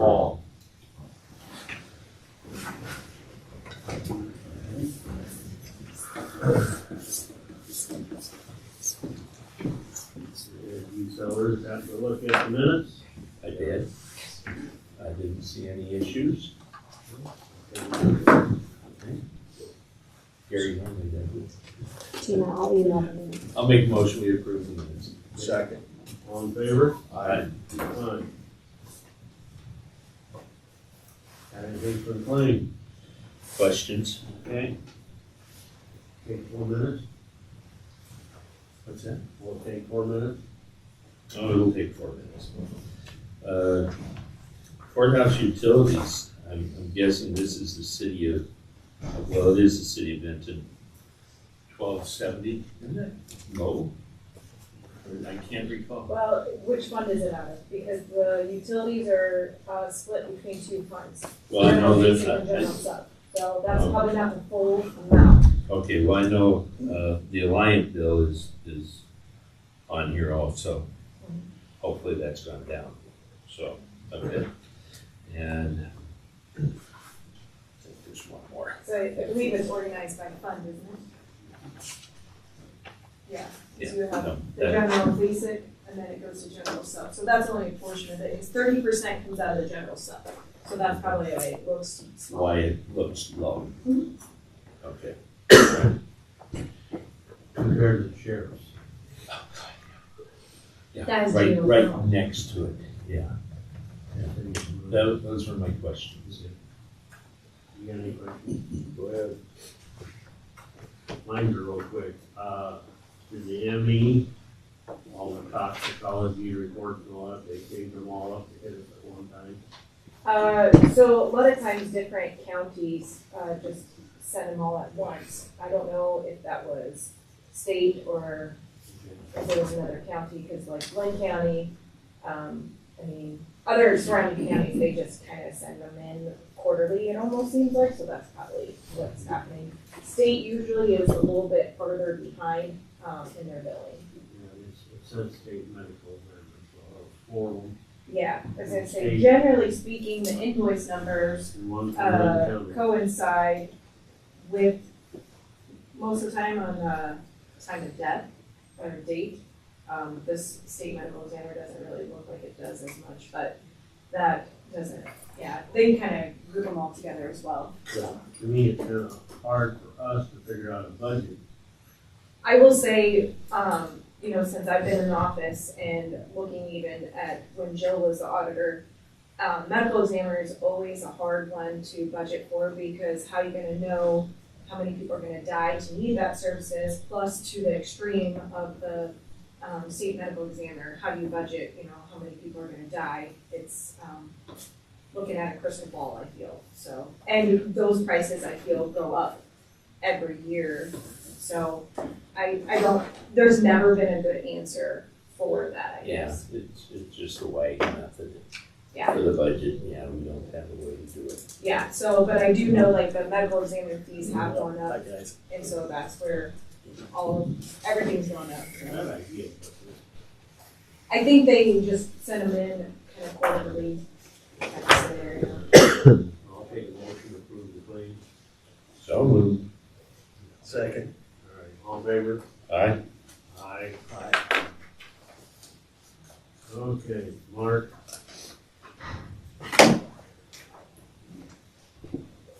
Hall. You sellers have to look at the minutes. I did. I didn't see any issues. Gary normally does. Tina, I'll email them. I'll make a motion, we approve the minutes. Second. All in favor? Aye. Aye. Got anything for the claim? Questions? Okay. Take 4 minutes. What's that? We'll take 4 minutes. Oh, it'll take 4 minutes. Courthouse utilities, I'm guessing this is the city of, well, it is the city of Benton. 1270, isn't it? No? Or I can't recall. Well, which fund is it out of? Because the utilities are split between two funds. Well, I know General basic that, and general sub. So that's probably not the full amount. okay, well, I know, the Alliant bill is on here also. Hopefully that's gone down, so, okay. And I think there's one more. So I believe it's organized by fund, isn't it? Yeah. So you have no, the that- general basic, and then it goes to general sub. So that's only a portion of it. It's 30% comes out of the general sub. So that's probably why it looks small. Why it looks low. Mhm. Okay. Compared to the sheriff's. Yeah, That is right, general right fund. next to it, yeah. Those were my questions. You got any questions? Go ahead. Mine are real quick. Did the ME, all the toxicology reports and all that, they saved them all up to hit us at one time? So a lot of times different counties, just send them all at once. I don't know if that was state or if there was another county, because like Glenn County, other surrounding counties, they just kind of send them in quarterly, it almost seems like, so that's probably what's happening. State usually is a little bit further behind, in their billing. Yeah, it says state medical examiner, so that was 4 of them. Yeah, I was gonna say, generally speaking, the invoice numbers, And one from Benton County. coincide with most of the time on time of death or date. This state medical examiner doesn't really look like it does as much, but that doesn't, yeah, they kind of group them all together as well. To me, it's kind of hard for us to figure out a budget. I will say, since I've been in office and looking even at when Jill was the auditor, medical examiner is always a hard one to budget for, because how are you gonna know how many people are gonna die to need that services, plus to the extreme of the state medical examiner, how do you budget, how many people are gonna die? It's looking at a crystal ball, I feel, so. And those prices, I feel, go up every year. So I don't, there's never been a good answer for that, I Yeah, guess. it's just a way method Yeah. for the budget, yeah, we don't have a way to do it. Yeah, so, but I do know like the medical examiner fees have gone Hi, up, guys. and so that's where everything's going up. so. That idea. I think they just send them in kind of quarterly at the scenario. I'll take a motion to approve the claim. So moved. Second. All right, all in favor? Aye. Aye. Aye. Okay, Mark.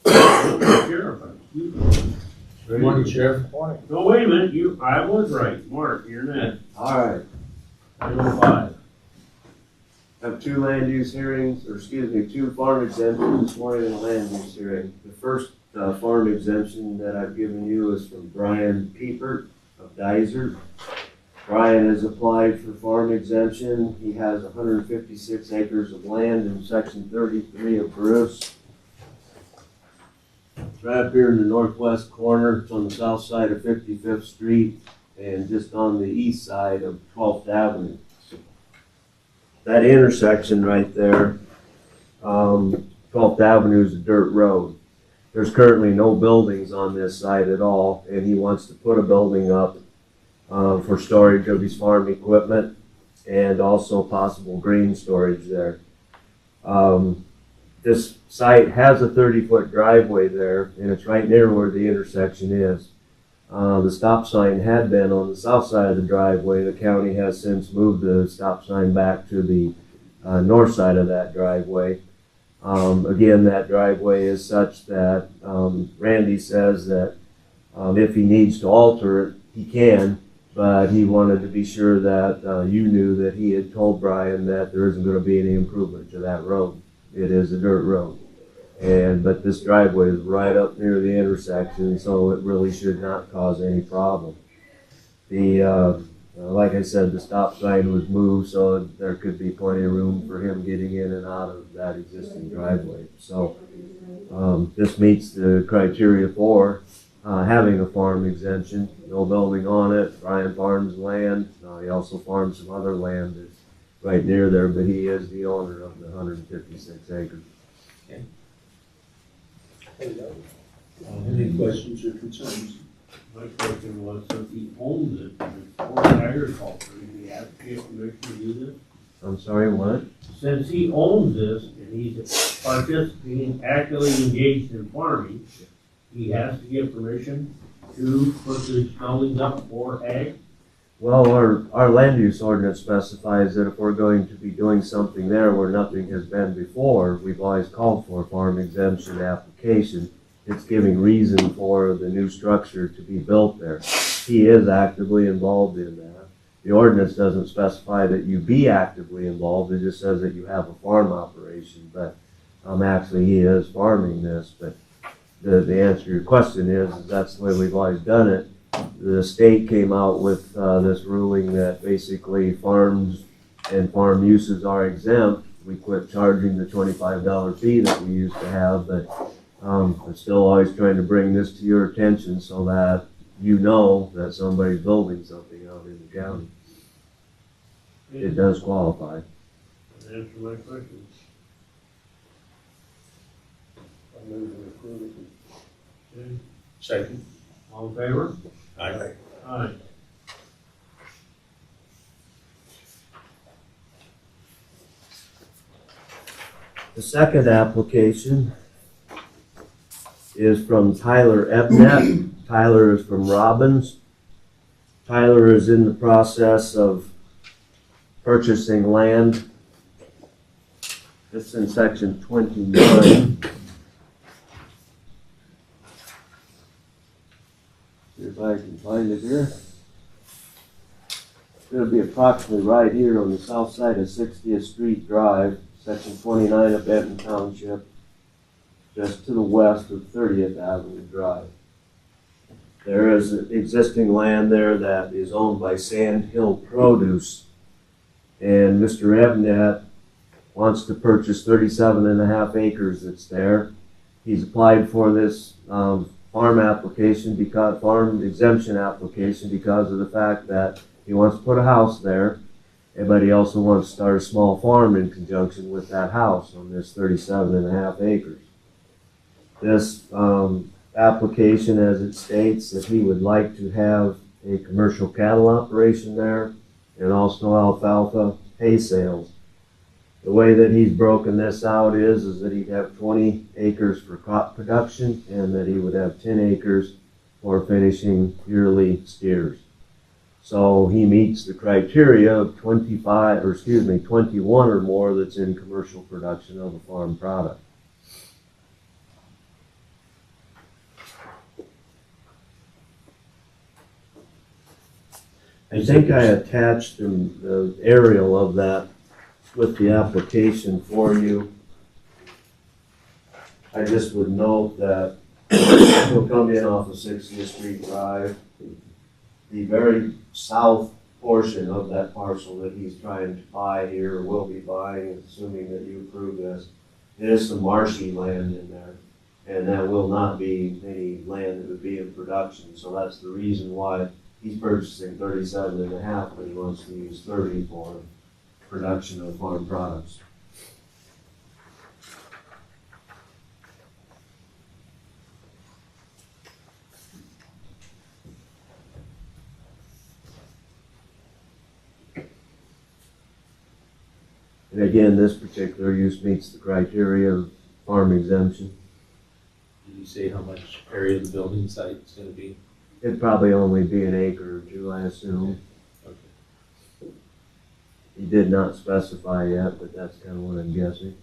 Sheriff, Good morning, Sheriff. Morning. no, wait a minute, I was right, Mark, you're next. All right, 9:05. have two land use hearings, or excuse me, two farm exemptions this morning and a land use hearing. The first farm exemption that I've given you is from Brian Peepert of Dizer. Brian has applied for farm exemption. He has 156 acres of land in section 33 of Bruce. It's right up here in the northwest corner. It's on the south side of 55th Street and just on the east side of 12th Avenue. That intersection right there, 12th Avenue is a dirt road. There's currently no buildings on this site at all, and he wants to put a building up for storage of his farm equipment and also possible grain storage there. this site has a 30-foot driveway there, and it's right near where the intersection is. The stop sign had been on the south side of the driveway. The county has since moved the stop sign back to the north side of that driveway. Again, that driveway is such that Randy says that if he needs to alter it, he can, but he wanted to be sure that you knew that he had told Brian that there isn't going to be any improvement to that road. It is a dirt road. But this driveway is right up near the intersection, so it really should not cause any problem. Like I said, the stop sign was moved, so there could be plenty of room for him getting in and out of that existing driveway. So this meets the criteria for having a farm exemption. No building on it. Brian farms land. He also farms some other land that's right near there, but he is the owner of the 156 acres. Any questions or concerns? My question was, since he owns it, and it's for agriculture, does he have to get permission to do this? I'm sorry, what? Since he owns this and he's participating, actively engaged in farming, he has to get permission to put these buildings up for ag? Well, our land use ordinance specifies that if we're going to be doing something there where nothing has been before, we've always called for a farm exemption application. It's giving reason for the new structure to be built there. He is actively involved in that. The ordinance doesn't specify that you be actively involved. It just says that you have a farm operation. But actually, he is farming this. But the answer to your question is that's the way we've always done it. The state came out with this ruling that basically farms and farm uses are exempt. We quit charging the $25 fee that we used to have, but I'm still always trying to bring this to your attention so that you know that somebody's building something out in the county. It does qualify. Answer my question. I move to approve it. Okay. Second. All in favor? Aye. Aye. The second application is from Tyler Ebnet. Tyler is from Robbins. Tyler is in the process of purchasing land. It's in section 29. See if I can find it here. It's going to be approximately right here on the south side of 60th Street Drive, section 29 of Benton Township, just to the west of 30th Avenue Drive. There is existing land there that is owned by Sand Hill Produce, and Mr. Ebnet wants to purchase 37.5 acres that's there. He's applied for this farm exemption application because of the fact that he wants to put a house there, but he also wants to start a small farm in conjunction with that house on this 37.5 acres. This application, as it states, that he would like to have a commercial cattle operation there and also alfalfa hay sales. The way that he's broken this out is that he'd have 20 acres for crop production and that he would have 10 acres for finishing yearly steers. So he meets the criteria of 21 or more that's in commercial production of a farm product. I think I attached the aerial of that with the application for you. I just would note that he'll come in off of 60th Street Drive. The very south portion of that parcel that he's trying to buy here, or will be buying, assuming that you approve this, there's some marshy land in there. And that will not be any land that would be in production. So that's the reason why he's purchasing 37.5, but he wants to use 30 for production of farm products. And again, this particular use meets the criteria of farm exemption. Did you say how much area the building site is gonna be? It'd probably only be an acre or two, I assume. Okay. He did not specify yet, but that's kind of what I'm guessing.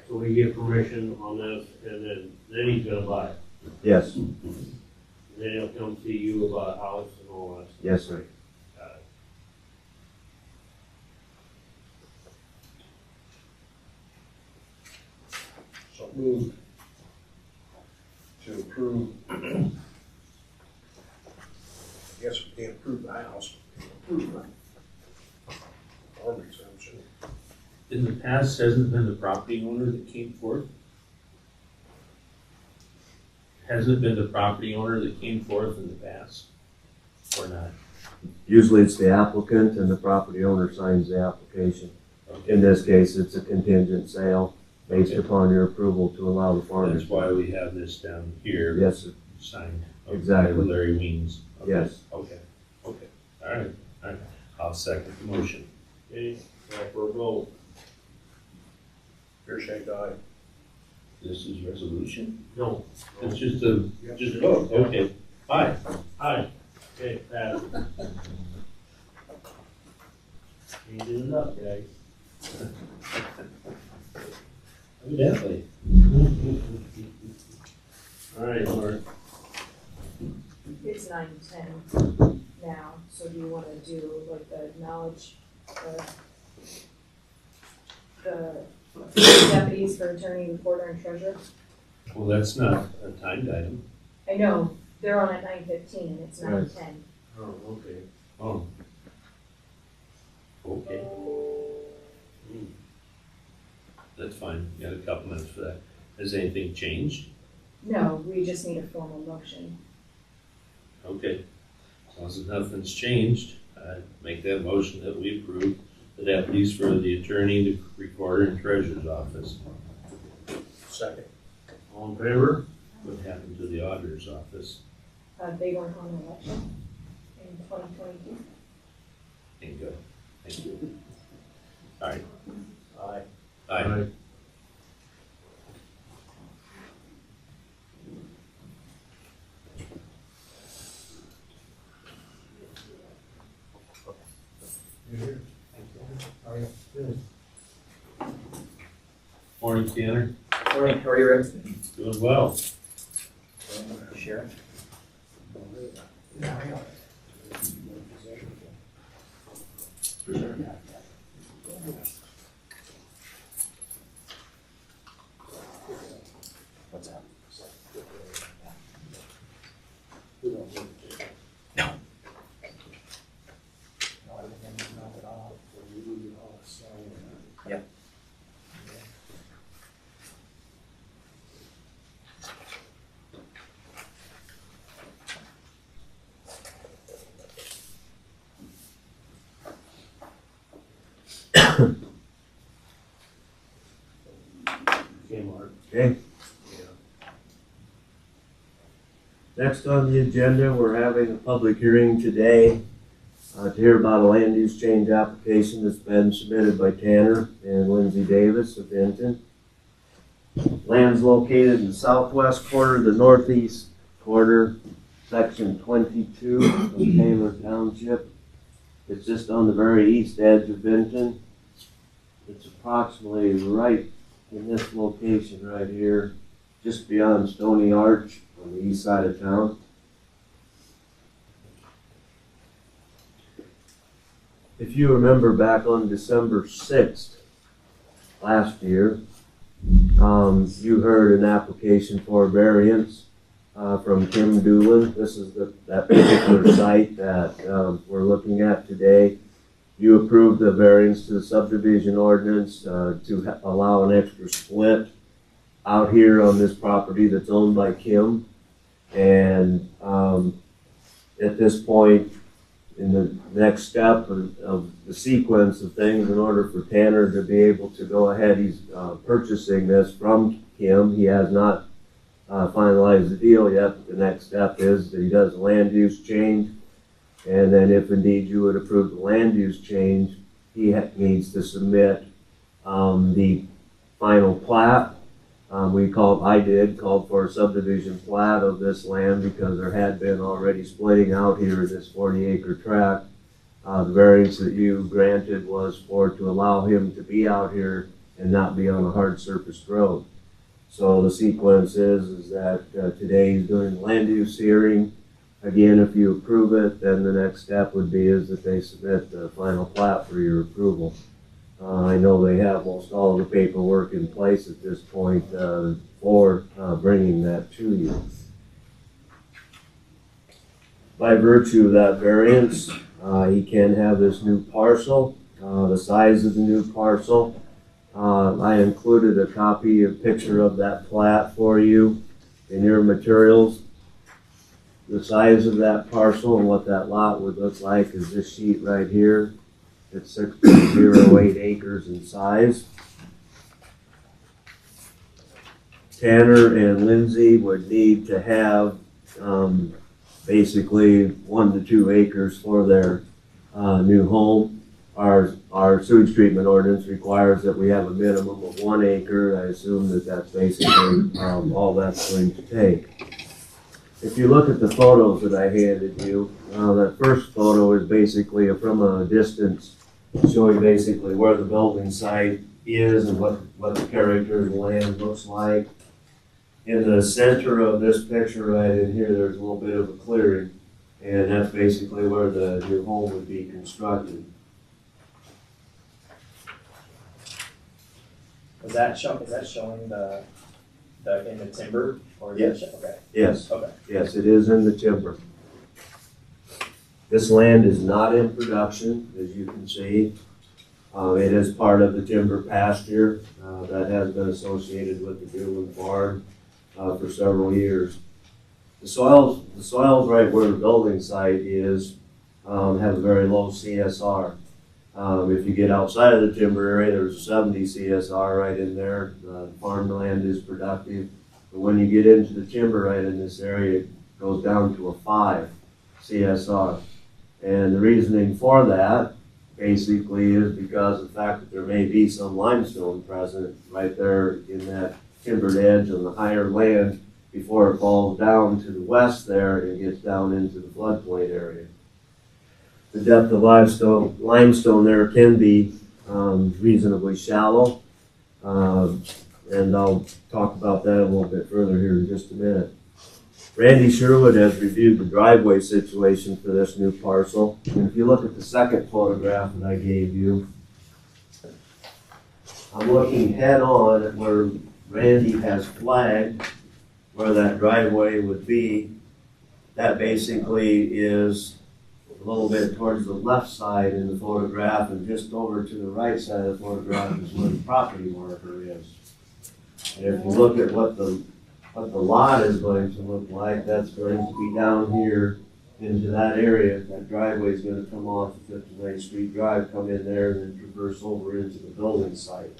So we get permission on this, and then he's gonna buy it. Yes, And then he'll come see you about a house and all that stuff. yes, sir. Got it. So moved to approve. I guess we can't approve the house, we can approve the farm exemption. In the past, hasn't it been the property owner that came forth? Hasn't it been the property owner that came forth in the past? Or not? Usually it's the applicant and the property owner signs the application. Okay. In this case, it's a contingent sale based Okay. upon your approval to allow the farm. That's why we have this down here. Yes, sir. Signed. Exactly. By Larry Weems. Okay. Yes. Okay, all right. I'll second the motion. Okay, call for a vote. Pierce-Shank, aye. This is resolution? No. It's just a, just a vote, okay. Aye. Aye. Okay, pass. Ain't doing enough, guys. Evidently. All right, Mark. It's 9:10 now, so do you wanna do like the acknowledge the deputies for attorney, recorder, and treasurer? Well, that's not a timed item. I know, they're on at 9:15 and it's Right. 9:10. Oh, okay. Oh. Okay. That's fine, you got a couple minutes for that. Has anything changed? No, we just need a formal motion. Okay. As long as nothing's changed, I make that motion that we approve the deputies for the attorney, the recorder, and treasurer's office. Second. All in favor? What happened to the auditor's office? They weren't on the election in 2022. Bingo. Thank you. All right. Aye. Aye. Morning, Tanner. Morning, how are you, Rick? Doing well. Sheriff? What's up? No. No, everything's not at all. Yep. Okay, Mark. Okay. Next on the agenda, we're having a public hearing today to hear about a land use change application that's been submitted by Tanner and Lindsay Davis of Benton. Land's located in the southwest quarter, the northeast quarter, section 22 of Taylor Township. It's just on the very east edge of Benton. It's approximately right in this location right here, just beyond Stony Arch on the east side of town. If you remember back on December 6th last year, you heard an application for a variance from Kim Doolin. This is that particular site that we're looking at today. You approved the variance to the subdivision ordinance to allow an extra split out here on this property that's owned by Kim. And at this point, in the next step of the sequence of things, in order for Tanner to be able to go ahead, he's purchasing this from Kim. He has not finalized the deal yet, but the next step is that he does a land use change. And then if indeed you would approve the land use change, needs to submit the final plat. Called for a subdivision plat of this land because there had been already splitting out here this 40-acre tract. The variance that you granted was to allow him to be out here and not be on a hard surface road. So the sequence is that today he's doing the land use hearing. Again, if you approve it, then the next step would be is that they submit the final plat for your approval. I know they have most all of the paperwork in place at this point for bringing that to you. By virtue of that variance, he can have this new parcel, the size of the new parcel. I included a picture of that plat for you in your materials. The size of that parcel and what that lot would look like is this sheet right here. It's 6.08 acres in size. Tanner and Lindsay would need to have basically 1 to 2 acres for their new home. Our sewage treatment ordinance requires that we have a minimum of 1 acre. I assume that that's basically all that's going to take. If you look at the photos that I handed you, that first photo is basically from a distance showing basically where the building site is and what the character of the land looks like. In the center of this picture right in here, there's a little bit of a clearing, and that's basically where the new home would be constructed. Is that showing the in the timber or Yes. Okay. Yes. Okay. Yes, it is in the timber. This land is not in production, as you can see. It is part of the timber pasture that has been associated with the Goodland Farm for several years. The soils right where the building site is have a very low CSR. If you get outside of the timber area, there's a 70 CSR right in there. The farmland is productive. But when you get into the timber right in this area, it goes down to a 5 CSR. And the reasoning for that basically is because of the fact that there may be some limestone present right there in that timbered edge on the higher land before it falls down to the west there and gets down into the floodplain area. The depth of limestone there can be reasonably shallow, and I'll talk about that a little bit further here in just a minute. Randy Sherwood has reviewed the driveway situation for this new parcel, and if you look at the second photograph that I gave you, I'm looking head on at where Randy has flagged where that driveway would be. That basically is a little bit towards the left side in the photograph, and just over to the right side of the photograph is where the property marker is. And if you look at what the lot is going to look like, that's going to be down here into that area. That driveway is going to come off of 59th Street Drive, come in there, and then traverse over into the building site.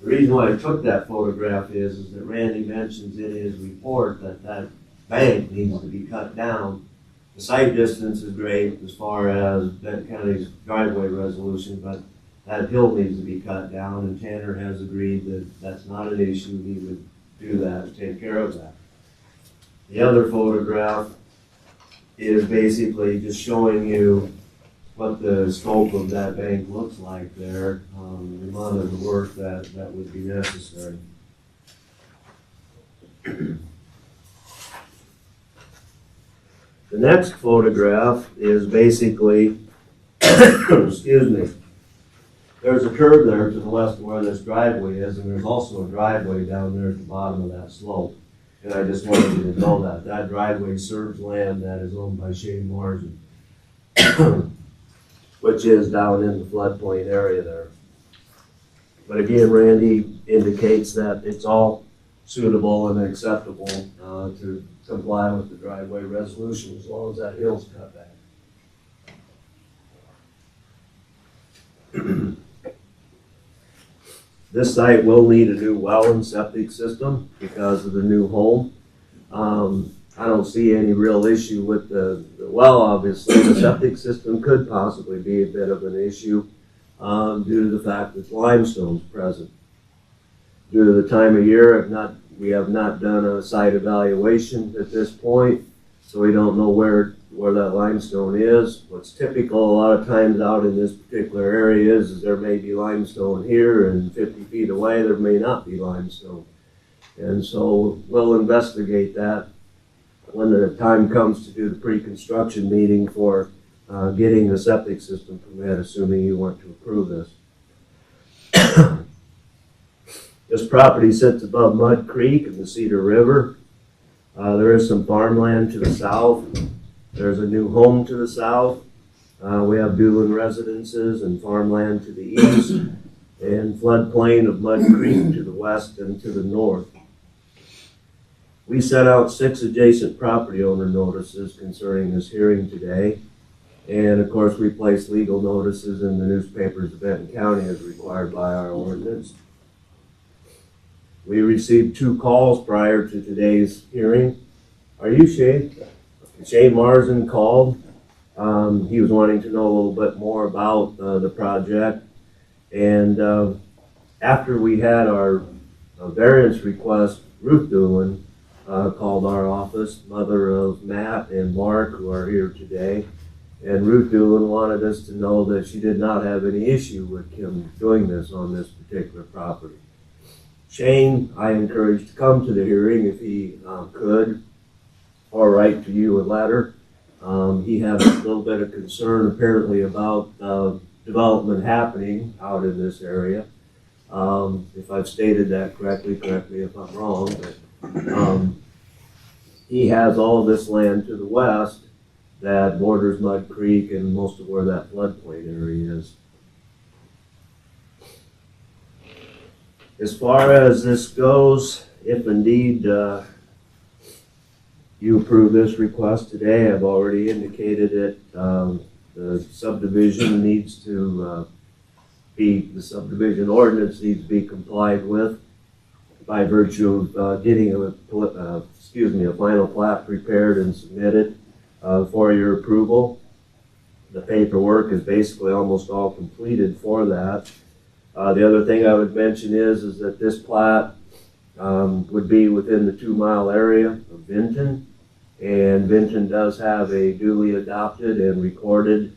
The reason why I took that photograph is that Randy mentions in his report that bank needs to be cut down. The site distance is great as far as Benton County's driveway resolution, but that hill needs to be cut down, and Tanner has agreed that that's not an issue. He would do that and take care of that. The other photograph is basically just showing you what the scope of that bank looks like there, the amount of the work that would be necessary. The next photograph is basically, excuse me, there's a curve there to the west of where this driveway is, and there's also a driveway down there at the bottom of that slope. And I just wanted you to know that. That driveway serves land that is owned by Shane Morrison, which is down in the floodplain area there. But again, Randy indicates that it's all suitable and acceptable to comply with the driveway resolution as long as that hill's cut back. This site will need a new well and septic system because of the new home. I don't see any real issue with the well, obviously. The septic system could possibly be a bit of an issue. due to the fact that limestone's present. Due to the time of year, we have not done a site evaluation at this point, so we don't know where that limestone is. What's typical a lot of times out in this particular area is there may be limestone here, and 50 feet away there may not be limestone. And so we'll investigate that when the time comes to do the pre-construction meeting for getting the septic system permit, assuming you want to approve this. This property sits above Mud Creek and the Cedar River. There is some farmland to the south. There's a new home to the south. We have Doolin residences and farmland to the east, and floodplain of Mud Creek to the west and to the north. We sent out 6 adjacent property owner notices concerning this hearing today. And of course, we placed legal notices in the newspapers of Benton County as required by our ordinance. We received 2 calls prior to today's hearing. Are you Shay? Shay Marsden called. He was wanting to know a little bit more about the project. And after we had our variance request, Ruth Doolin called our office, mother of Matt and Mark, who are here today. And Ruth Doolin wanted us to know that she did not have any issue with Kim doing this on this particular property. Shane, I encouraged to come to the hearing if he could, or write to you a letter. He had a little bit of concern apparently about development happening out in this area. If I've stated that correctly, correct me if I'm wrong, but he has all of this land to the west that borders Mud Creek and most of where that floodplain area is. As far as this goes, if indeed you approve this request today, I've already indicated it, the subdivision needs to the subdivision ordinance needs to be complied with by virtue of getting a final plat prepared and submitted for your approval. The paperwork is basically almost all completed for that. The other thing I would mention is that this plat would be within the 2-mile area of Benton, and Benton does have a duly adopted and recorded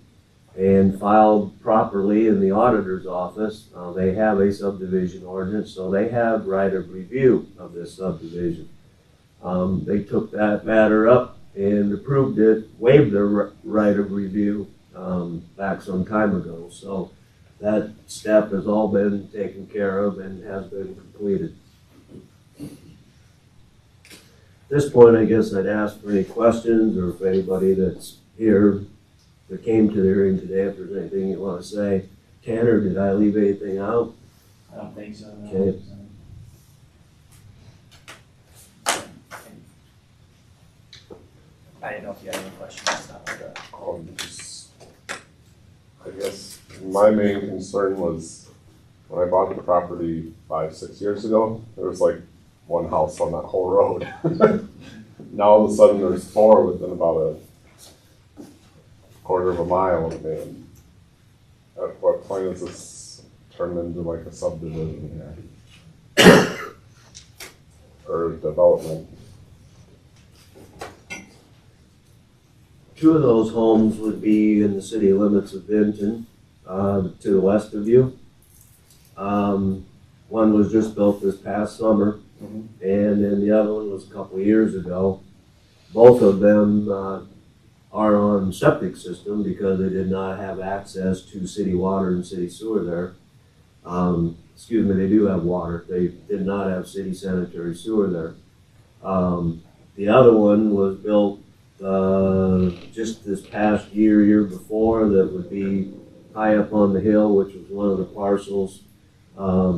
and filed properly in the auditor's office. They have a subdivision ordinance, so they have right of review of this subdivision. They took that matter up and approved it, waived their right of review back some time ago. So that step has all been taken care of and has been completed. At this point, I guess I'd ask for any questions, or if anybody that's here that came to the hearing today, if there's anything you want to say. Tanner, did I leave anything out? I don't think so. No. Okay. I didn't know if you had any questions. I guess my main concern was when I bought the property 5-6 years ago, there was like 1 house on that whole road. Now all of a sudden there's 4 within about a quarter of a mile, and at what point is this turned into like a subdivision here? Or development? 2 of those homes would be in the city limits of Benton, to the west of you. One was just built this past summer, and then the other one was a couple of years ago. Both of them are on septic system because they did not have access to city water and city sewer there. Excuse me, they do have water. They did not have city sanitary sewer there. The other one was built just this past year before, that would be high up on the hill, which was one of the parcels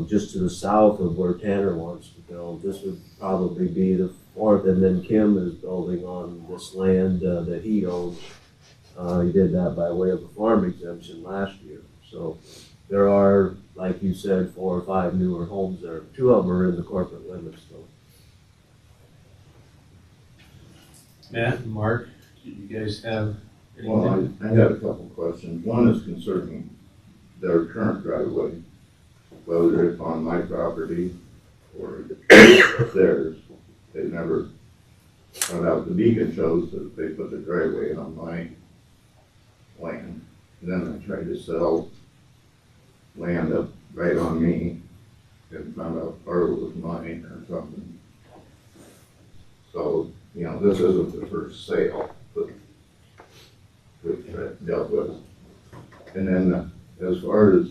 just to the south of where Tanner wants to build. This would probably be the 4th, and then Kim is building on this land that he owns. He did that by way of a farm exemption last year. So there are, like you said, 4 or 5 newer homes there. 2 of them are in the corporate limits though. Matt and Mark, do you guys have Well, anything? I had a couple questions. One is concerning their current driveway, whether it's on my property or theirs. They never found out. The beacon shows that they put the driveway on my land. And then I tried to sell land up right on me and found out part of it was mine or something. So, you know, this isn't the first sale that which I dealt with. And then as far as,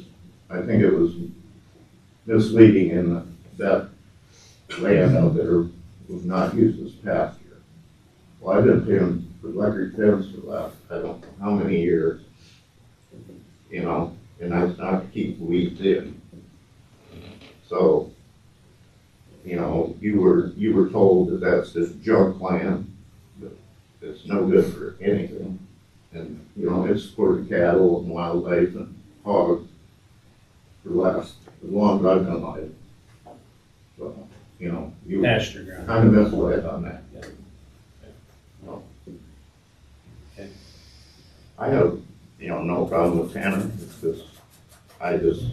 I think it was misleading in that land out there was not used as pasture. Well, I've been paying for electric fence for the last, I don't know how many years, you know, and that's not to keep weeds in. So, you know, you were told that that's just junk land, that it's no good for anything. And, you know, it's for the cattle and wildlife and hogs for the last, as long as I've been alive. So, you know, you Pasture ground. kind of misled on that. Yeah. No. Okay. I have, you know, no problem with Tanner. It's just, I just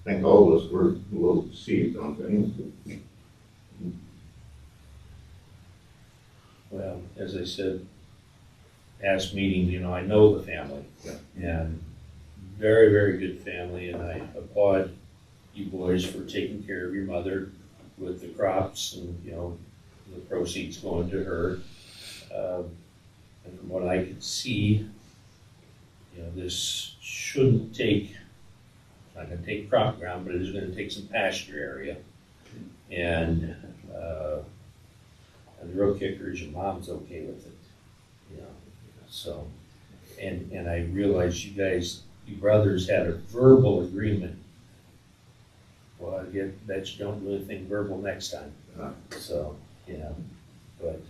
think all of us were a little deceived on things. Well, as I said, past meetings, you know, I know the family. And very, very good family, and I applaud you boys for taking care of your mother with the crops and, you know, the proceeds going to her. And from what I could see, you know, this shouldn't take, it's not gonna take crop ground, but it is gonna take some pasture area. And the real kicker is your mom's okay with it, you know, so. And I realize you guys, you brothers had a verbal agreement. Well, I get that you don't really think verbal next time, so, you know, but,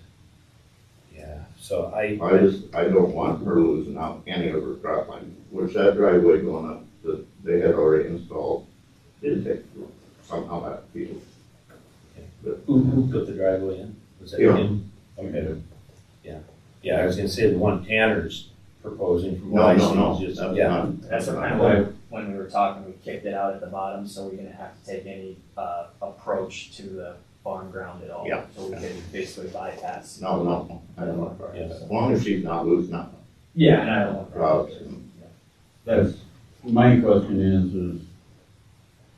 yeah, so I don't want her losing out any of her crop line, which that driveway going up that they had already installed did take somehow that field. Who put the driveway in? Was that Yeah. him? Okay, yeah, I was gonna say the one Tanner's proposing from what I see No, is just, that's yeah. not. That's what kind of why, when we were talking, we kicked it out at the bottom, so we didn't have to take any, approach to the farm ground at all. Yeah. So we could basically bypass. No, I don't want her. Yeah. As long as she's not losing out Yeah, and I don't want crops. That's, my question is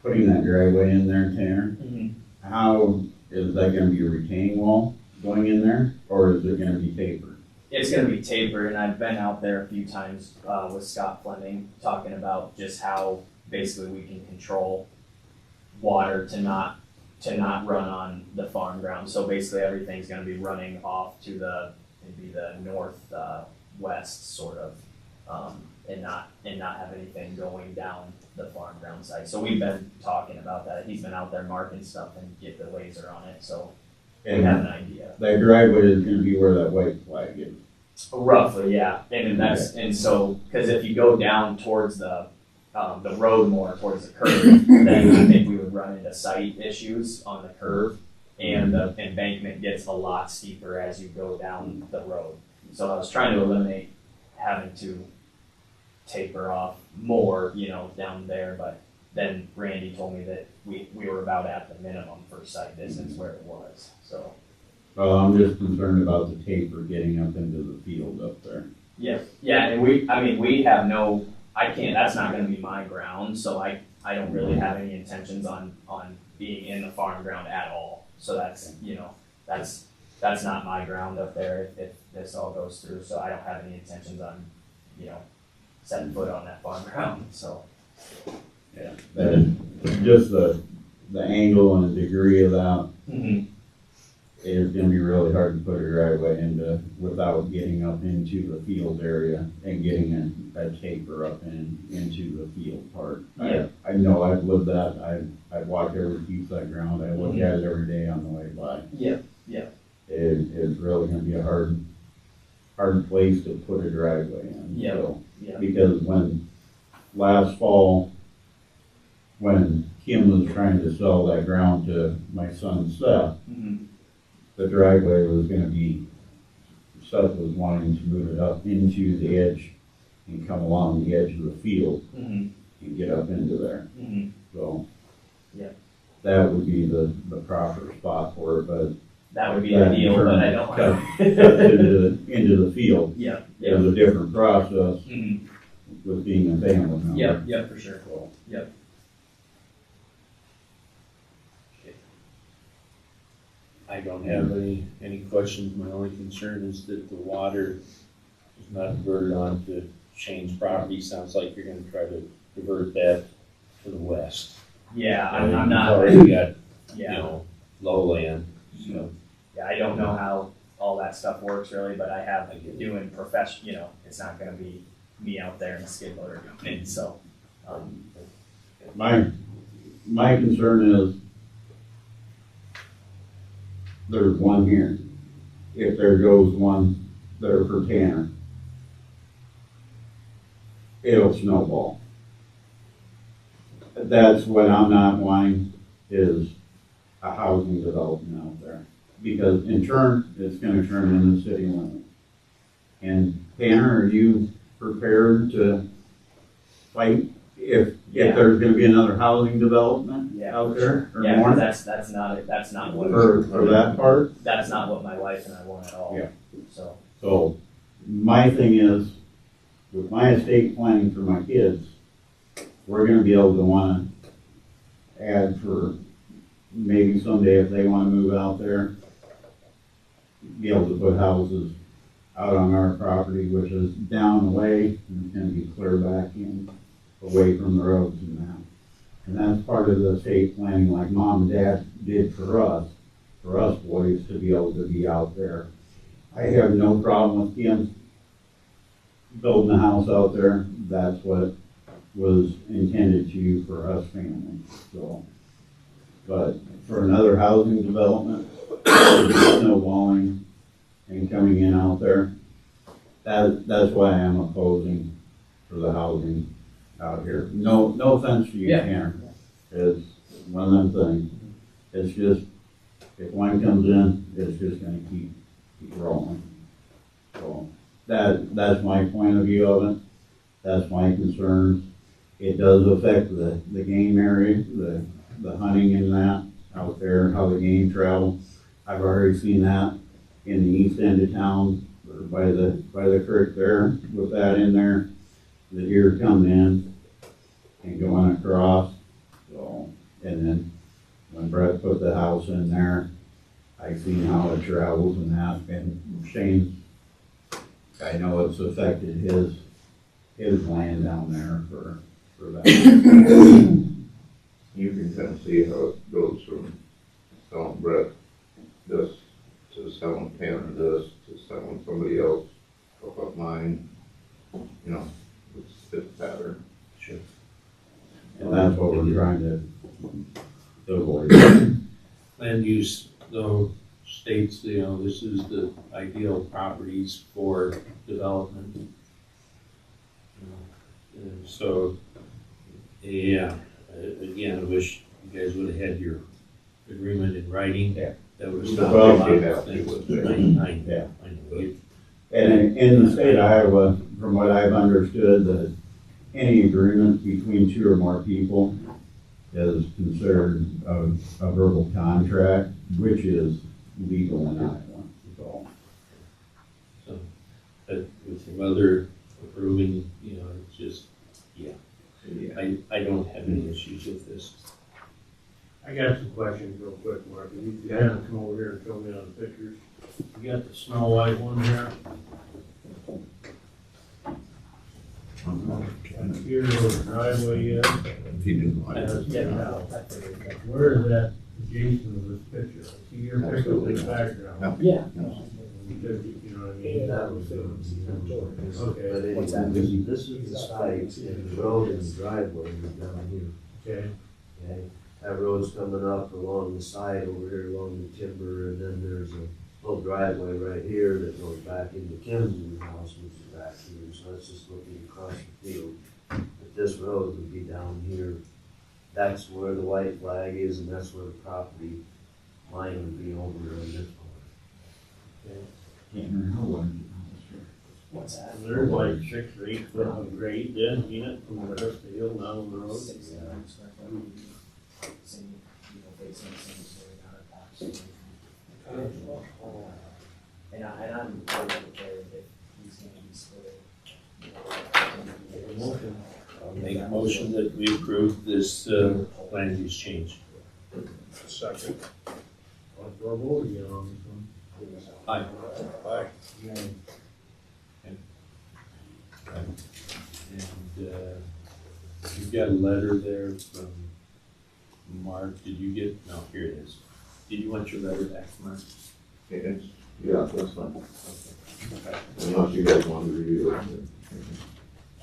putting that driveway in there, Tanner, Mhm. how, is that gonna be a retaining wall going in there, or is it gonna be tapered? It's gonna be tapered, and I've been out there a few times, with Scott Fleming, talking about just how basically we can control water to not run on the farm ground. So basically everything's gonna be running off to it'd be the west sort of, and not have anything going down the farm ground side. So we've been talking about that. He's been out there marking stuff and get the laser on it, so we have an idea. That driveway is gonna be where that white flag is. Roughly, yeah, and so, cause if you go down towards the road more towards the curve, then I think we would run into site issues on the curve, and the embankment gets a lot steeper as you go down the road. So I was trying to eliminate having to taper off more, you know, down there, but then Randy told me that we were about at the minimum for site distance where it was, so. Well, I'm just concerned about the taper getting up into the field up there. Yeah, and we have no, that's not gonna be my ground, so I don't really have any intentions on being in the farm ground at all. So that's, you know, that's not my ground up there if this all goes through, so I don't have any intentions on, you know, setting foot on that farm ground, so. Yeah. Just the angle and the degree of that is gonna be really hard to put a driveway into without getting up into the field area and getting a taper up into the field part. Yeah. I know I've lived that, I've walked every piece of that ground, I look at it every day on the way by. Yeah. It's really gonna be a hard place to put a driveway in. Yeah. So, Yeah. because last fall, when Kim was trying to sell that ground to my son Seth, the driveway was gonna be, Seth was wanting to move it up into the edge and come along the edge of the field. and get up into there, Mhm. so. Yeah. That would be the proper spot for it, but That would be That ideal, but I don't. cut into the field. Yeah, It was a different process Mhm. with being a family member. Yep, for sure. So, I don't have any questions. My only concern is that the water is not diverted onto Shane's property. Sounds like you're gonna try to divert that to the west. Yeah, And I'm you've not, already got, you yeah, know, lowland, so. yeah, I don't know how all that stuff works really, but I have doing you know, it's not gonna be me out there in a skid loader doing it, so. My concern is there's one here. If there goes one there for Tanner, it'll snowball. That's what I'm not wanting, is a housing development out there. Because in turn, it's gonna turn into city limits. And Tanner, are you prepared to fight if Yeah. there's gonna be another housing development Yeah, out for there? Or Yeah, more? 'cause that's not what, For that part? that's not what my wife and I want at all. Yeah. So, So, my thing is, with my estate planning for my kids, we're gonna be able to wanna add for, maybe someday if they wanna move out there, be able to put houses out on our property, which is down the way, and it's gonna be clear back in, away from the roads and that. And that's part of the estate planning, like mom and dad did for us boys to be able to be out there. I have no problem with Kim building a house out there. That's what was intended to for us family, so. But for another housing development, snowballing and coming in out there, that's why I'm opposing for the housing out here. No offense to you, Yeah. Tanner. It's one of them things. It's just, if one comes in, it's just gonna keep rolling. So, that's my point of view of it. That's my concerns. It does affect the game area, the hunting and that out there, how the game travel. I've already seen that in the east end of town, or by the creek there, with that in there. The deer come in and going across, so, and then when Brett put the house in there, I seen how it travels and that, and Shane, I know it's affected his land down there for that. You can kind of see how it goes from selling Brett this to selling Tanner this to selling somebody else up mine. You know, it's a pattern. Sure. And that's what we're trying to avoid. Land use, though, states, you know, this is the ideal properties for development. And so, yeah, again, I wish you guys would have had your agreement in writing. Yeah. That would have Well, stopped a lot yeah, of things. yeah. I know. And in the state of Iowa, from what I've understood, that any agreement between two or more people is considered a verbal contract, which is legal in Iowa, so. But with your mother approving, you know, it's just, yeah. I don't have any issues with this. I got some questions real quick, Mark. If you could kind of come over here and show me on the pictures. You got the Snow White one there. Here's the driveway yet. If you didn't like Let's get it out. Where is that adjacent to this picture? I see your picture in the background. yeah. Because, you know what I mean? That was it. Okay. But anyway, What's that? this is the site, and the road and the driveway is down here, Okay. okay? That road's coming up along the side over here along the timber, and then there's a little driveway right here that goes back into Kim's new house, which is back here, so that's just looking across the field. But this road would be down here, that's where the white flag is, and that's where the property line would be over in this part. Can't remember how long it was. What's that? There's like 6 or 8 foot of grade then, in it, from the rest of the hill down on the road. 69 square foot. Same, facing the same story, not attached. And I'm prepared if he's gonna be split. I'll make a motion that we approve this, land use change. Second. I'll throw a vote again on this one. Aye. Aye. And, you've got a letter there from Mark, did you get, no, here it is. Did you want your letter back, Mark? Yeah, that's fine. Okay. Unless you guys want to review it.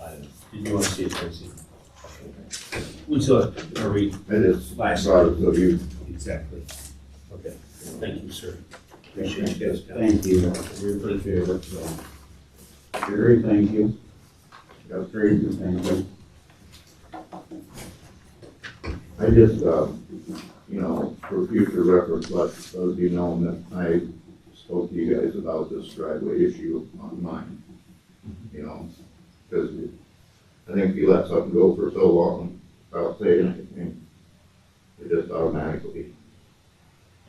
I don't know. Did you want to see it, Tracy? We saw it, are we? It is. Last Sorry, so you. Exactly. Okay, thank you, sir. Appreciate you guys coming. Thank you, we appreciate it, so. Gary, thank you. That's great. Thank you. I just, for future reference, let those of you know that I spoke to you guys about this driveway issue on mine. Because I think if you let something go for so long without saying anything, it just automatically.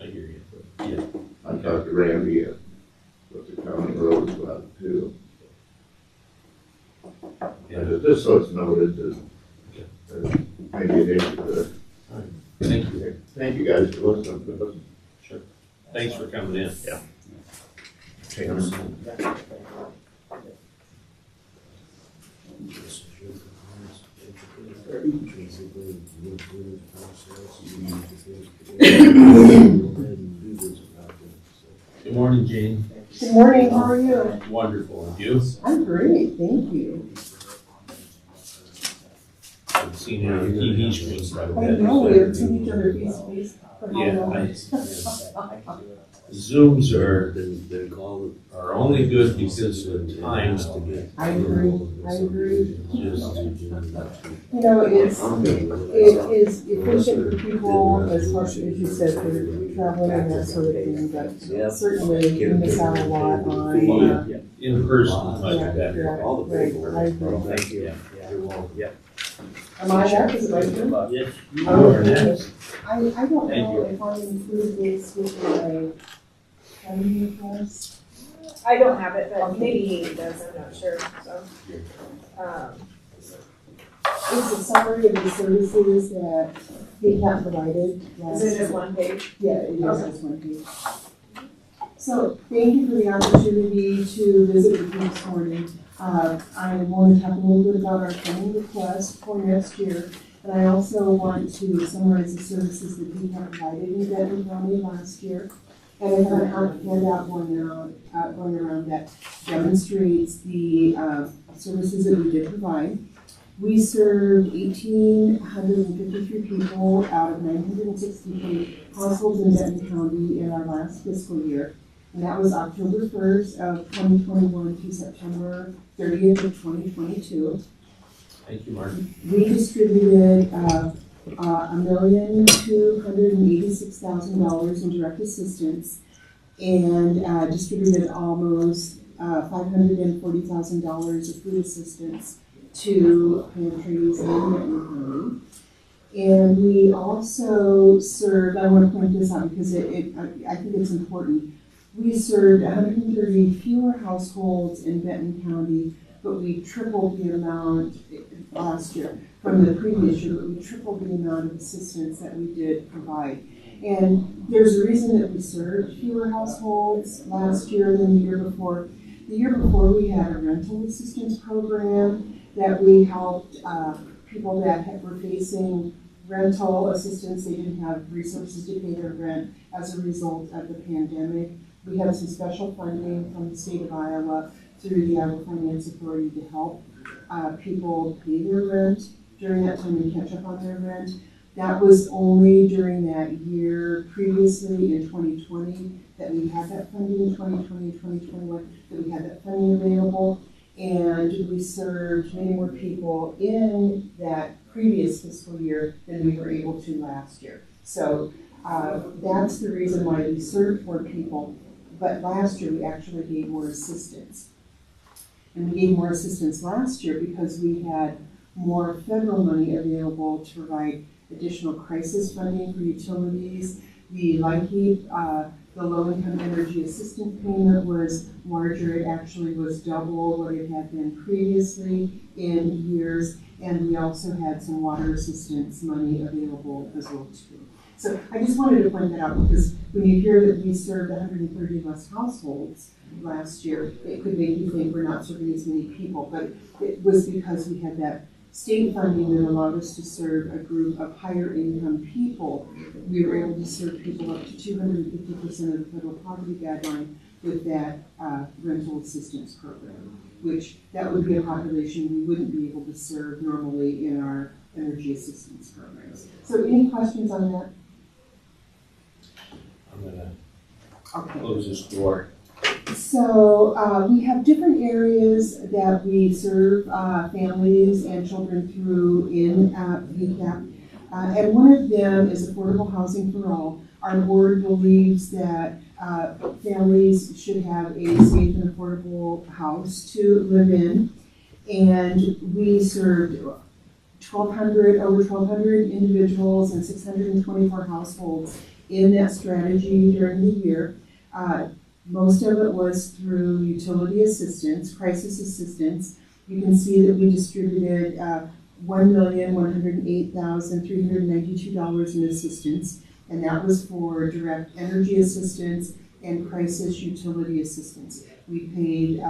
I hear you. Yeah. I talked to Randy at the county road about it too. And just so it's noted that there's maybe an issue there. Thank you. Thank you guys for listening to us. Sure. Thanks for coming in. Yeah. Good morning, Jane. Good morning, how are you? Wonderful, and you? I'm great, thank you. I've seen you on TV screens. I know, we haven't seen each other face to face for how Yeah, long? Zooms are only good because of the times to get. I agree. Just, It is efficient for people as far as you said, for traveling and that sort of thing, but certainly you miss out a lot on. in person, much better. Right, I agree. Thank you. Am I next, is it my turn? Yes, you Oh, are next. I don't Thank know you. if I include this with my funding request. I don't have it, but maybe he does, I'm not sure, so. It's a summary of the services that PayCap provided. Is it just one page? Yeah, it is Okay. just one page. So thank you for the opportunity to visit with you this morning. I want to talk a little bit about our funding request for next year. And I also want to summarize the services that PayCap provided in Benton County last year. And I have a handout going around that demonstrates the services that we did provide. We served 1,853 people out of 963 households in Benton County in our last fiscal year. And that was October 1st of 2021 to September 30th of 2022. Thank you, Mark. We distributed $1,286,000 in direct assistance and distributed almost $540,000 of food assistance to pantries in Benton County. And we also served, I want to point this out because I think it's important. We served 130 fewer households in Benton County, but we tripled the amount last year from the previous year, but we tripled the amount of assistance that we did provide. And there's a reason that we served fewer households last year than the year before. The year before, we had a rental assistance program that we helped people that were facing rental assistance. They didn't have resources to pay their rent as a result of the pandemic. We had some special funding from the state of Iowa through the Iowa Finance Authority to help people pay their rent during that time and catch up on their rent. That was only during that year previously in 2020 that we had that funding, in 2020 and 2021 that we had that funding available. And we served many more people in that previous fiscal year than we were able to last year. So that's the reason why we served more people. But last year we actually gave more assistance. And we gave more assistance last year because we had more federal money available to provide additional crisis funding for utilities. The LIHEAP, the low-income energy assistance payment was larger. It actually was double what it had been previously in years. And we also had some water assistance money available as well too. So I just wanted to point that out because when you hear that we served 130 less households last year, it could make you think we're not serving as many people, but it was because we had that state funding that allowed us to serve a group of higher income people. We were able to serve people up to 250% of the federal poverty guideline with that rental assistance program, which that would be a population we wouldn't be able to serve normally in our energy assistance programs. So any questions on that? I'm gonna Okay. close this door. So we have different areas that we serve families and children through in VCAP. And one of them is affordable housing for all. Our board believes that families should have a safe and affordable house to live in. And we served over 1,200 individuals and 624 households in that strategy during the year. Most of it was through utility assistance, crisis assistance. You can see that we distributed $1,108,392 in assistance, and that was for direct energy assistance and crisis utility assistance. We paid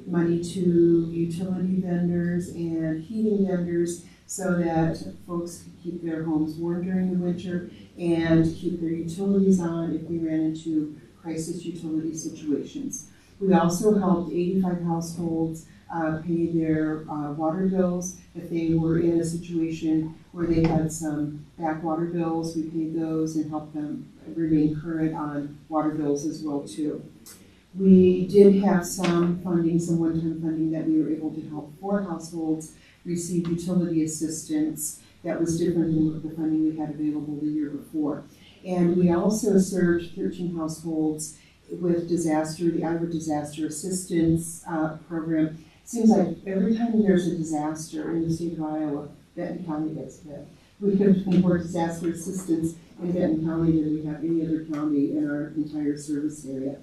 money to utility vendors and heating vendors so that folks could keep their homes warm during the winter and keep their utilities on if we ran into crisis utility situations. We also helped 85 households pay their water bills. If they were in a situation where they had some back water bills, we paid those and helped them remain current on water bills as well too. We did have some funding, some one-time funding that we were able to help 4 households receive utility assistance that was different than the funding we had available the year before. And we also served 13 households with the Iowa Disaster Assistance Program. Seems like every time there's a disaster in the state of Iowa, Benton County gets hit. We have more disaster assistance in Benton County than we have any other county in our entire service area.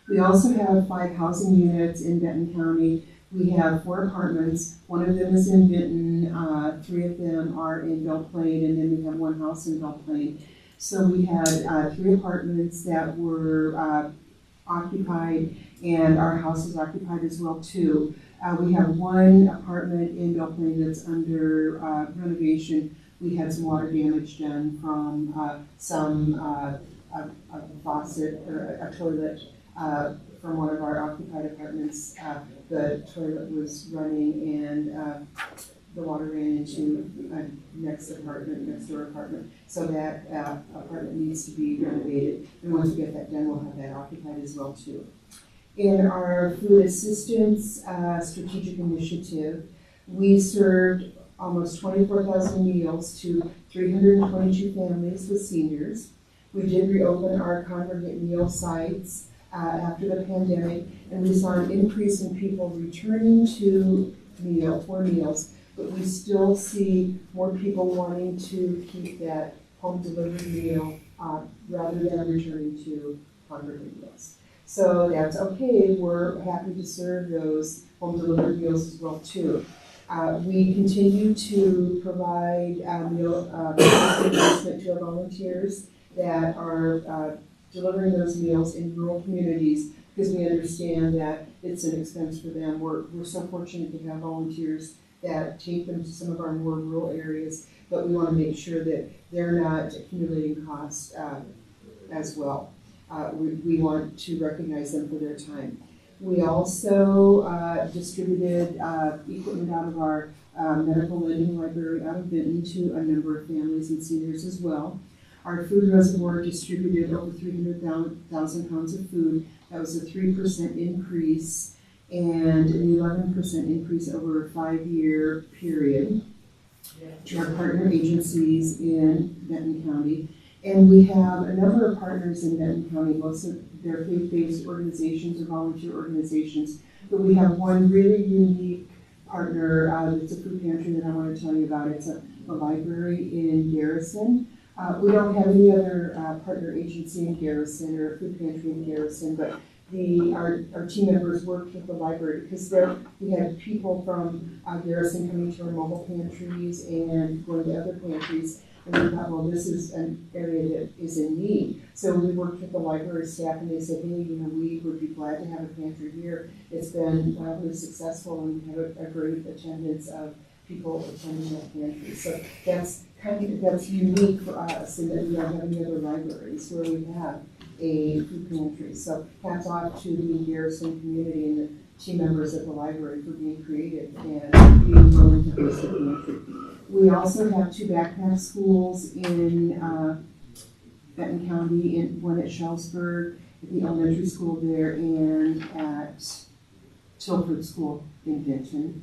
We also have 5 housing units in Benton County. We have 4 apartments. One of them is in Benton, 3 of them are in Belle Plaine, and then we have 1 house in Belle Plaine. So we had 3 apartments that were occupied, and our house is occupied as well too. We have 1 apartment in Belle Plaine that's under renovation. We had some water damage done from a faucet or a toilet from one of our occupied apartments. The toilet was running and the water ran into a next door apartment. So that apartment needs to be renovated. And once we get that done, we'll have that occupied as well too. In our food assistance strategic initiative, we served almost 24,000 meals to 322 families with seniors. We did reopen our congregate meal sites after the pandemic, and we saw an increase in people returning to for meals, but we still see more people wanting to keep that home delivered meal rather than returning to congregate meals. So that's okay. We're happy to serve those home delivered meals as well too. We continue to provide meal reimbursement to our volunteers that are delivering those meals in rural communities because we understand that it's an expense for them. We're so fortunate to have volunteers that take them to some of our more rural areas, but we want to make sure that they're not accumulating costs as well. We want to recognize them for their time. We also distributed equipment out of our medical lending library out of Benton to a number of families and seniors as well. Our food reservoir distributed over 300,000 pounds of food. That was a 3% increase and an 11% increase over a 5-year period to our partner agencies in Benton County. And we have a number of partners in Benton County. Most of their faith-based organizations or volunteer organizations But we have one really unique partner, it's a food pantry that I want to tell you about. It's a library in Garrison. We don't have any other partner agency in Garrison or food pantry in Garrison, but our team members worked with the library because we had people from Garrison coming to our mobile pantries and going to other pantries. And we thought, well, this is an area that is in need. So we worked with the library staff and they said, hey, we would be glad to have a pantry here. It's been wildly successful and we have a great attendance of people attending that pantry. So that's unique for us in that we don't have any other libraries where we have a food pantry. So hats off to the Garrison community and the team members at the library for being creative and being willing to host a pantry. We also have 2 backpack schools in Benton County, one at Shellsburg, at the elementary school there, and at Tilford School in Benton.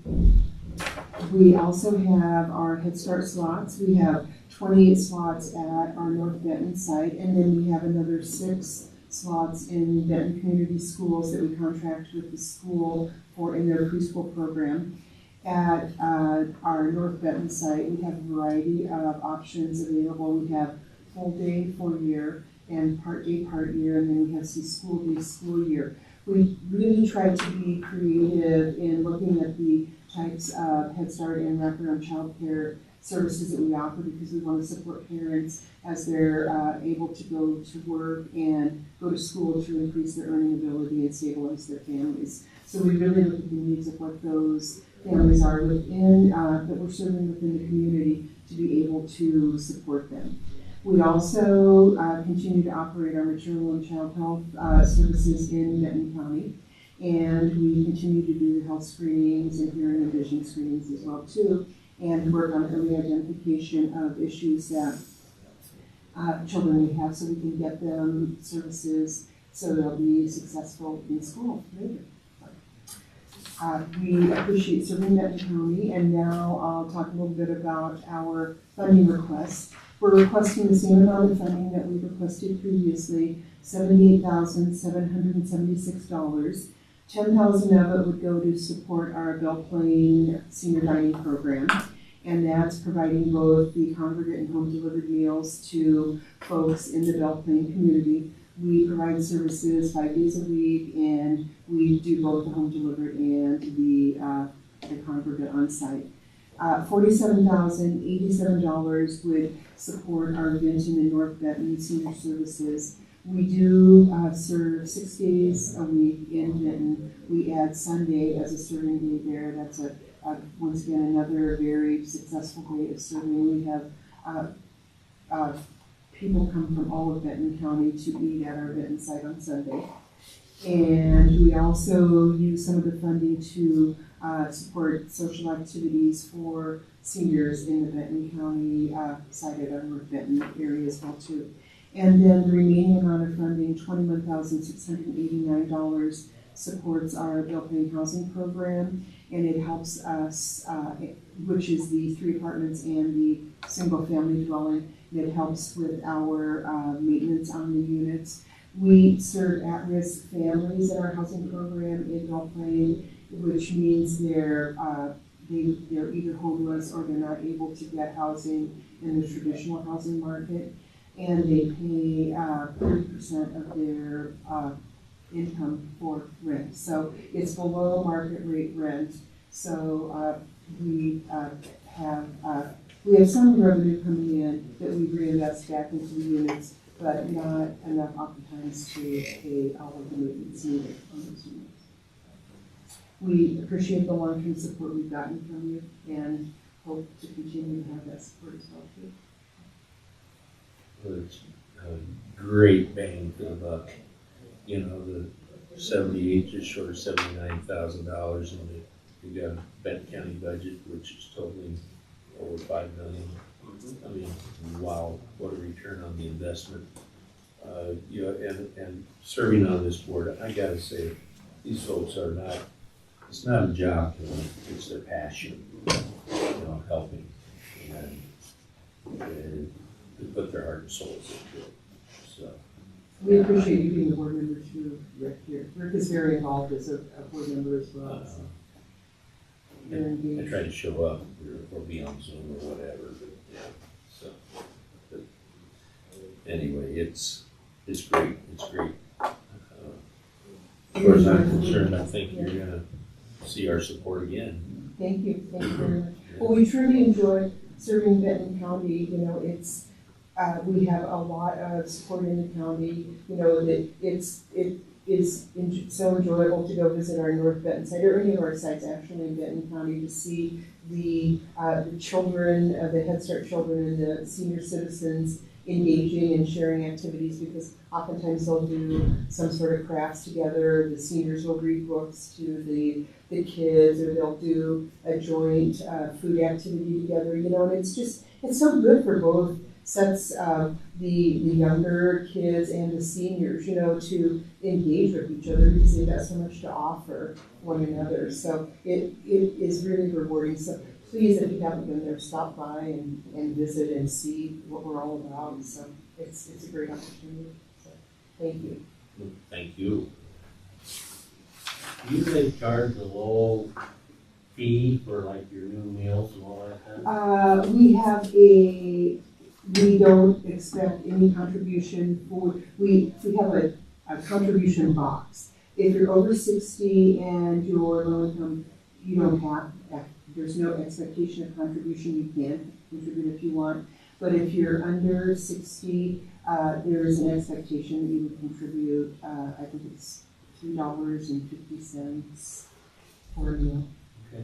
We also have our Head Start slots. We have 28 slots at our North Benton site, and then we have another 6 slots in Benton Community Schools that we contract with the school for in their preschool program. At our North Benton site, we have a variety of options available. We have full day, 4 year, and part day, part year, and then we have some school day, school year. We really tried to be creative in looking at the types of Head Start and wraparound child care services that we offer because we want to support parents as they're able to go to work and go to school to increase their earning ability and stabilize their families. So we really look at the needs of what those families are within, that we're serving within the community to be able to support them. We also continue to operate our maternal and child health services in Benton County, and we continue to do the health screenings and hearing and vision screenings as well too, and work on early identification of issues that children may have so we can get them services so they'll be successful in school later. We appreciate serving Benton County, and now I'll talk a little bit about our funding requests. We're requesting the same amount of funding that we requested previously, $78,776. $10,000 of it would go to support our Belle Plaine Senior Dining Program, and that's providing both the congregate and home delivered meals to folks in the Belle Plaine community. We provide services 5 days a week, and we do both the home delivered and the congregate on site. $47,087 would support our Benton and North Benton senior services. We do serve 6 days a week in Benton. We add Sunday as a serving day there. That's once again another very successful way of serving. We have people come from all of Benton County to eat at our Benton site on Sunday. And we also use some of the funding to support social activities for seniors in the Benton County site at our North Benton area as well too. And then the remaining amount of funding, $21,689, supports our Belle Plaine housing program, and it helps us, which is the 3 apartments and the single family dwelling. It helps with our maintenance on the units. We serve at-risk families in our housing program in Belle Plaine, which means they're either homeless or they're not able to get housing in the traditional housing market, and they pay 30% of their income for rent. So it's below market rate rent. So we have some revenue coming in that we reinvest back into the units, but not enough oftentimes to pay all of the maintenance needed on those units. We appreciate the long-term support we've gotten from you and hope to continue to have that support as well too. Well, it's a great bang for the buck. You know, the 78, just short of $79,000, and we've got a Benton County budget which is totaling over $5 million. I mean, wow, what a return on the investment. You know, and serving on this board, I gotta say, these folks are not, it's not a job to them, it's their passion, you know, helping. And they put their heart and souls into it. So, We appreciate you being a board member too, Rick, here. Rick is very involved as a board member as well, so. You're I engaged. try to show up or be on Zoom or whatever, but yeah, so. but Anyway, it's great, it's great. As far as I'm concerned, I think you're gonna see our support again. Thank you very much. Well, we truly enjoy serving Benton County, you know, it's, we have a lot of support in the county, you know, that it is so enjoyable to go visit our North Benton site, or any of our sites actually in Benton County, to see the children, the Head Start children and the senior citizens engaging and sharing activities, because oftentimes they'll do some sort of crafts together. The seniors will read books to the kids, or they'll do a joint food activity together, you know, and it's so good for both sets of the younger kids and the seniors, you know, to engage with each other, because they've got so much to offer one another. So it is really rewarding. So please, if you haven't been there, stop by and visit and see what we're all about. So it's a great opportunity. So thank you. Thank you. Do you guys charge a low fee for like your new meals and all that kind of? We don't expect any contribution for, we have a contribution box. If you're over 60 and you're low income, you don't have, there's no expectation of contribution. You can contribute if you want. But if you're under 60, there is an expectation that you would contribute, I think it's $3.50 for a meal. Okay.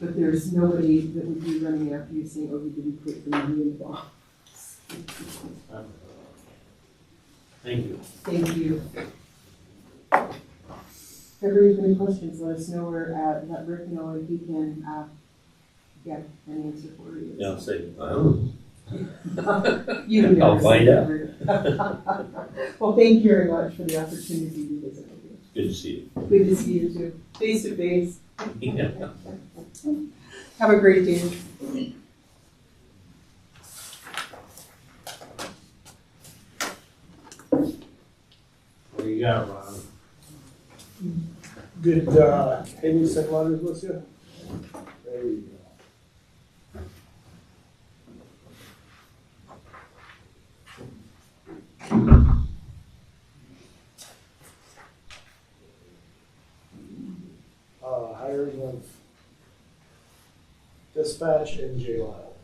But there's nobody that would be running after you saying, oh, you didn't put the money in the box. Thank you. Thank you. If ever you have any questions, let us know, or let Rick know, and he can get an answer for you. Yeah, I'll say, I don't You I'll find out. Well, thank you very much for the opportunity to visit with you. Good to see you. Good to see you too, face to face. Yeah. Have a great day. What do you got, Ron? Did, Amy send letters with you? There you go. Hiring of dispatch and jail.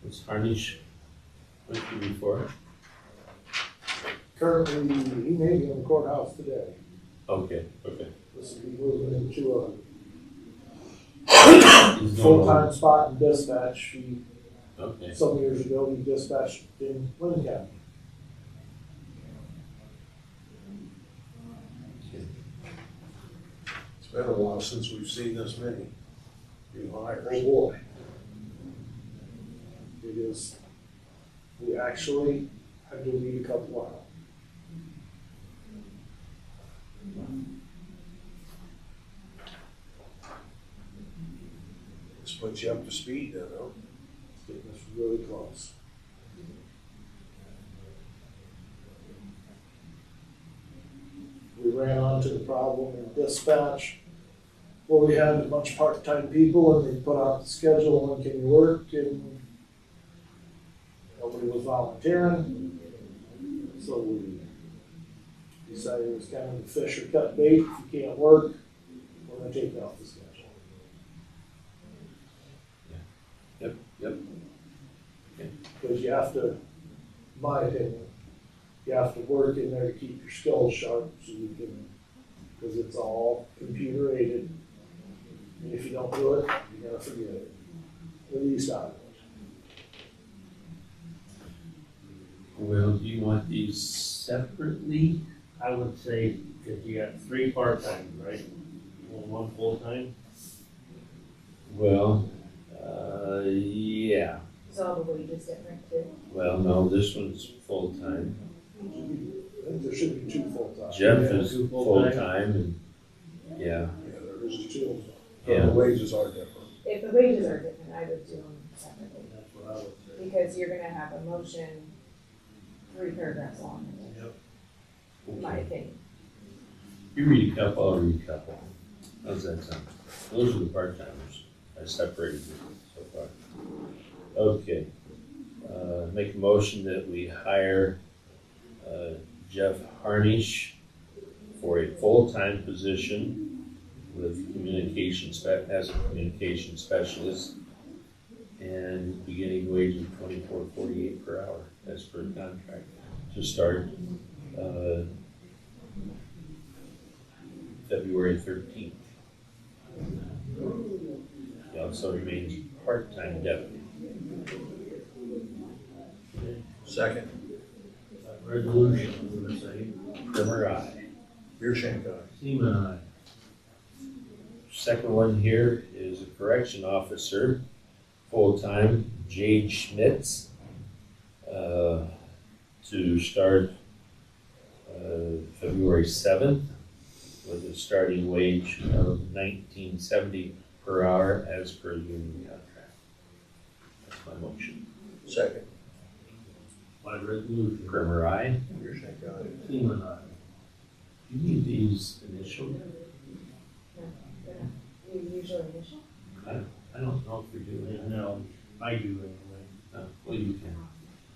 Was Harnish with you before? Currently, he may be in the courthouse today. Okay, okay. This will be moving into He's a no full-time longer- spot in dispatch. He, Okay. some years ago, he dispatched in Lynn County. It's been a while since we've seen this many new hires. Oh, boy. It is, we actually had to leave a couple out. This puts you up to speed then, though. It's getting us really close. We ran onto the problem in dispatch where we had a bunch of part-time people and they put out the schedule, when can you work, and nobody was volunteering. So we decided it was kind of the fish or cut bait. If you can't work, we're gonna take you off the schedule. Yep. Because you have to, in my opinion, you have to work in there to keep your skills sharp so you can, because it's all computer aided. And if you don't do it, you're gonna forget it. At least I would. Well, do you want these separately? I would say, because you got 3 part-time, right? One full-time? Well, yeah. So all the wages different too. Well, no, this one's full-time. I think there should be 2 full-time. Jeff Yeah, is 2 full-time. full-time and, yeah. Yeah, there is 2. Yeah. The wages are different. If the wages are different, I would do them separately, That's what I would say. because you're gonna have a motion 3 paragraphs long, in my opinion. You read a couple, I'll read a couple. How's that sound? Those are the part-timers. I separated them so far. Okay. Make a motion that we hire Jeff Harnish for a full-time position with as a communication specialist, and beginning wage of $24.48 per hour as per contract to start February 13th. He also remains part-time deputy. Second. Resolution, I'm gonna say. Primer aye. Beer shank aye. Seaman, aye. Second one here is a correction officer, full-time, Jade Schmitz, to start February 7th with a starting wage of $19.70 per hour as per union contract. That's my motion. Second. By resolution. Primer aye. Beer shank aye. Seaman, aye. Do you need these initials? You usually initial? I don't know if we do. No, I do anyway. Well, you can.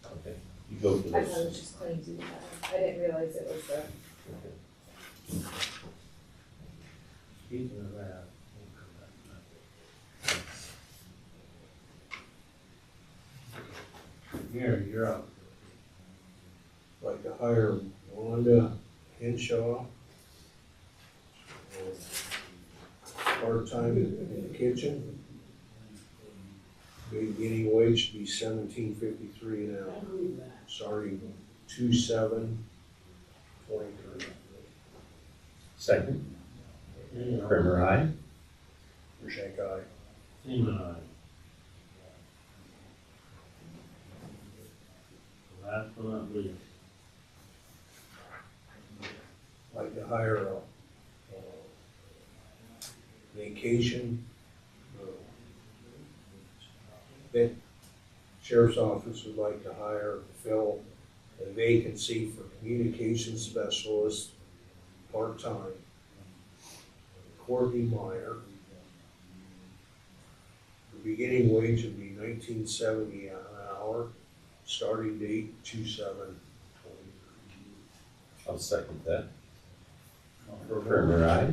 Okay, you go for I thought it this. was just claims you had. I didn't realize it was the, Speaking of that. Here, you're up. Like to hire Wanda Henshaw, part-time in the kitchen. Beginning wage to be $17.53 an hour, starting 2/7/23. Second, Primer aye. Beer shank aye. Seaman, aye. Last but not least. Like to hire a vacation. Benton Sheriff's Office would like to hire, fill a vacancy for communications specialist, part-time. Courtney Meyer. The beginning wage would be $19.70 an hour, starting date 2/7/23. I'll second that. Primer aye.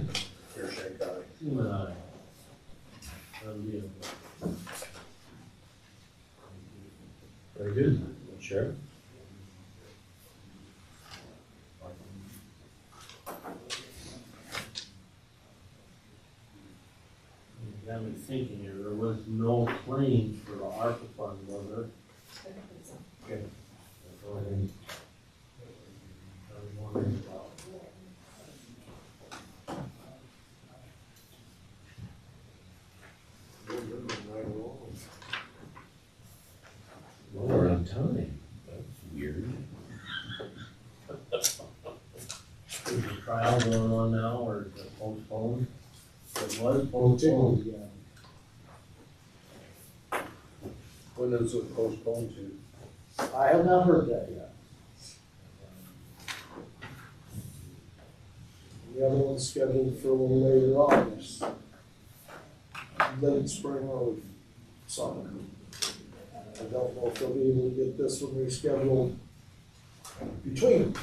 Beer shank aye. Seaman, aye. Unbelievable. Very good. Sheriff? You got me thinking here, there was no claims for the ARPA fund, was there? I don't think so. Okay. Go ahead. I was wondering about. Well, we're on time. That's weird. Is the trial going on now, or is it postponed? It was postponed, yeah. When is it postponed to? I have not heard that yet. The other one's scheduled for a little later August. late spring or summer. I don't know if they'll be able to get this one rescheduled between.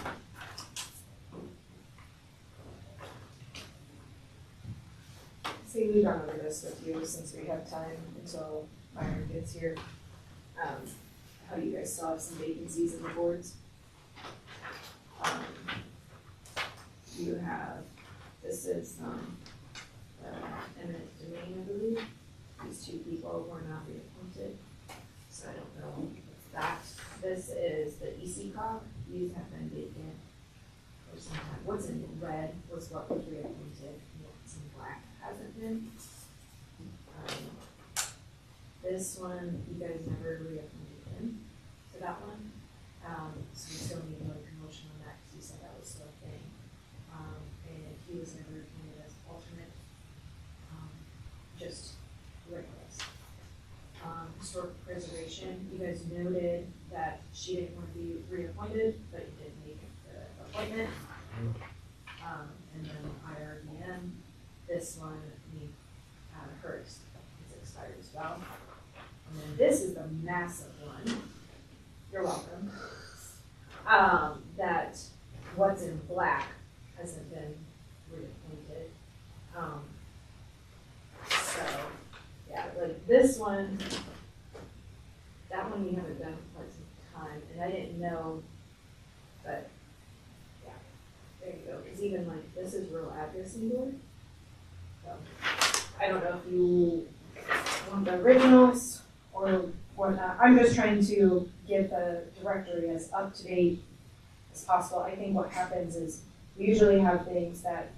See, we've gone over this with you since we have time until Byron gets here. How you guys still have some vacancies in the boards. You have, this is, eminent domain, I believe. These two people were not reappointed, so I don't know if that, this is the EC cog, these have been vacant for some time. What's in red was what was reappointed, and what's in black hasn't been. This one, you guys never reappointed him to that one, so we still need like a motion on that, because you said that was still a thing. And he was never appointed as alternate, just regulars. Historic preservation, you guys noted that she didn't want to be reappointed, but you did make the appointment. And then IRBM, this one, hers, it's expired as well. And then this is the massive one, you're welcome. That what's in black hasn't been reappointed. So, yeah, like this one, that one we haven't done for quite some time, and I didn't know, but, yeah, there you go, because even like, this is rural addressing board. So, I don't know if you want the originals or whatnot, I'm just trying to get the directory as up to date as possible. I think what happens is, we usually have things that,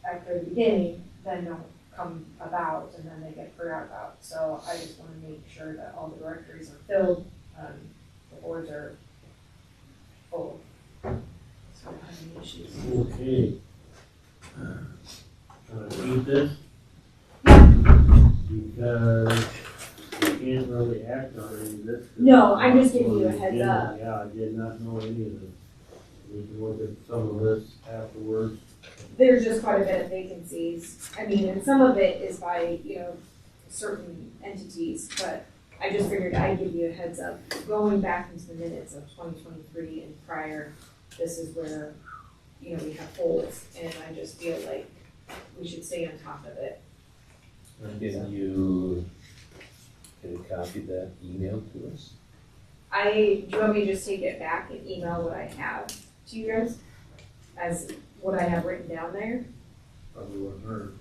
after the beginning, then don't come about and then they get forgot about. So I just want to make sure that all the directories are filled, the boards are full. So I don't have any issues. Okay. Can I read this? Because we can't really act on any of this. No, I'm just giving you a heads up. Yeah, I did not know any of this. We can look at some of this afterwards. There's just quite a bit of vacancies. I mean, and some of it is by, certain entities, but I just figured I'd give you a heads up. Going back into the minutes of 2023 and prior, this is where, we have holes, and I just feel like we should stay on top of it. Can you copy that email to us? Do you want me to just take it back and email what I have to you guys? As what I have written down there? Probably wouldn't hurt.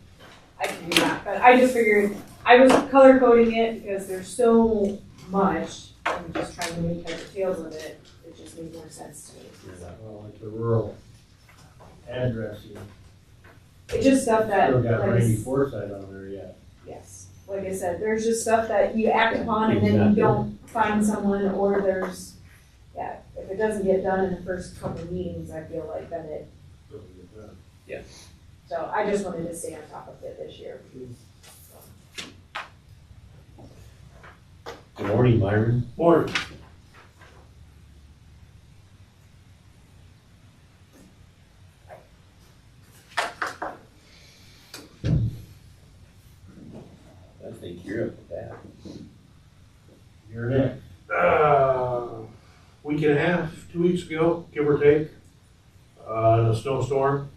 I can do that, but I just figured, I was color coding it because there's so much, I'm just trying to make heads or tails of it, it just made more sense to me. Well, like the rural addressing. It's just stuff that, Still got like, Randy Forsythe on there yet. yes, like I said, there's just stuff that you act upon and then you don't find someone, or there's, if it doesn't get done in the first couple of meetings, I feel like then it, so I just wanted to stay on top of it this year. Good morning, Myron. Morning. I think you're up with that. You're next. Week and a half, 2 weeks ago, give or take, in a snowstorm.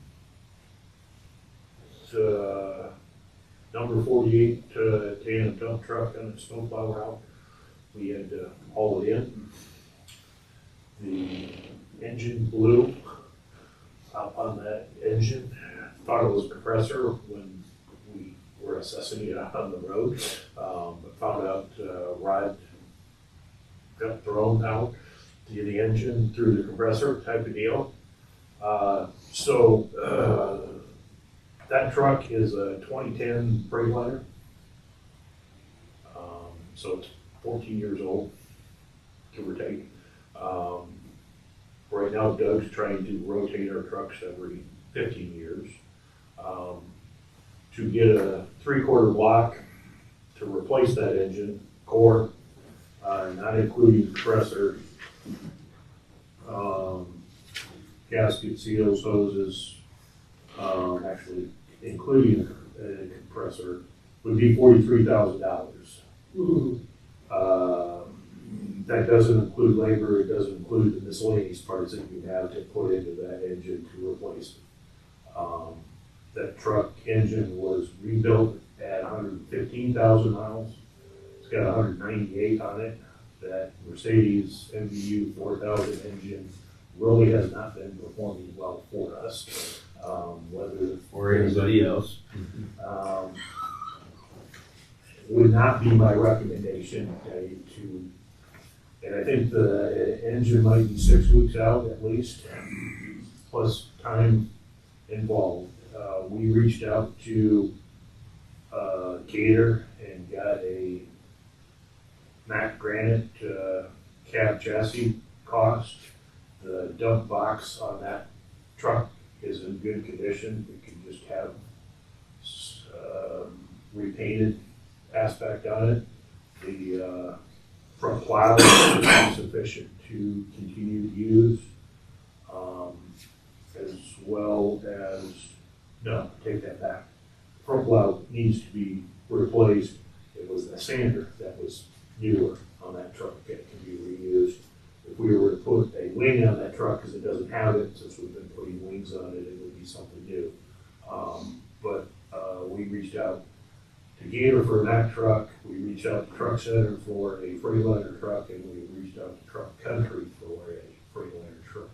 Number 48 tandem dump truck on a snowplow route. We had to haul it in. The engine blew up on that engine. Thought it was a compressor when we were assessing it out on the road, but found out rod got thrown out to the engine through the compressor type of deal. That truck is a 2010 Freightliner. So it's 14 years old, give or take. Right now Doug's trying to rotate our trucks every 15 years. To get a 3/4 block to replace that engine core, not including compressor, gasket seals, hoses, actually including a compressor, would be $43,000. That doesn't include labor, it doesn't include the miscellaneous parts that you have to put into that engine to replace it. That truck engine was rebuilt at 115,000 miles. It's got 198 on it. That Mercedes MVU 4000 engine really has not been performing well for us. Whether Or anybody else. Would not be my recommendation to, and I think the engine might be 6 weeks out at least, plus time involved. We reached out to Gator and got a Mack Granite cab chassis cost. The dump box on that truck is in good condition. We can just have repainted aspect on it. The front plow is sufficient to continue to use, as well as, no, take that back. Front plow needs to be replaced. It was the sander that was newer on that truck that can be reused. If we were to put a wing on that truck, because it doesn't have it, since we've been putting wings on it, it would be something new. But we reached out to Gator for that truck. We reached out to Truck Center for a Freightliner truck, and we reached out to Truck Country for a Freightliner truck.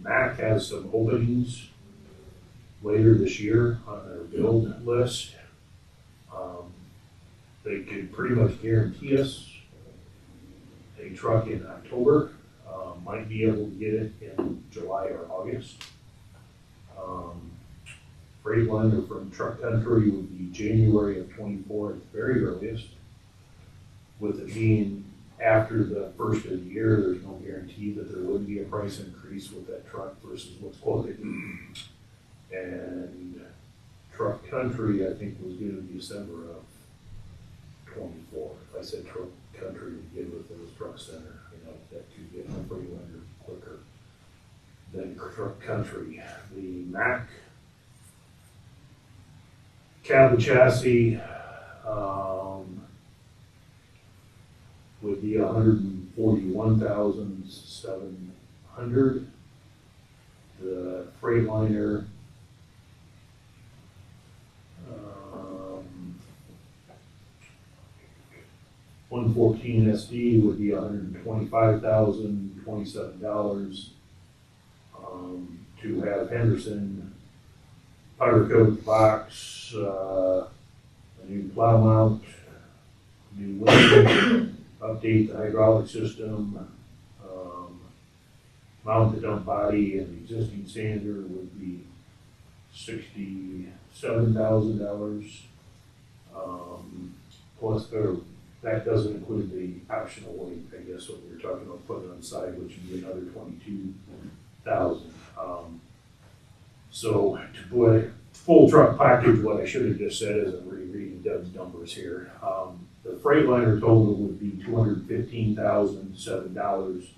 Mack has some openings later this year on their build list. They could pretty much guarantee us a truck in October. Might be able to get it in July or August. Freightliner from Truck Country would be January of 24 at the very earliest. With it being after the first of the year, there's no guarantee that there would be a price increase with that truck versus what's quoted. And Truck Country, I think, was due in December of 24. If I said Truck Country to begin with, it was Truck Center. That could get a Freightliner quicker than Truck Country. The Mack cab chassis would be $141,700. The Freightliner 114 SD would be $125,027. To have Henderson powder coat box, a new plow mount, new wing, update the hydraulic system, mount the dump body and the existing sander would be $67,000. Plus, that doesn't include the optional wing, I guess, what we were talking about putting on the side, which would be another $22,000. So to put a full truck package, what I should have just said is I'm rereading Doug's numbers here. The Freightliner total would be $215,007.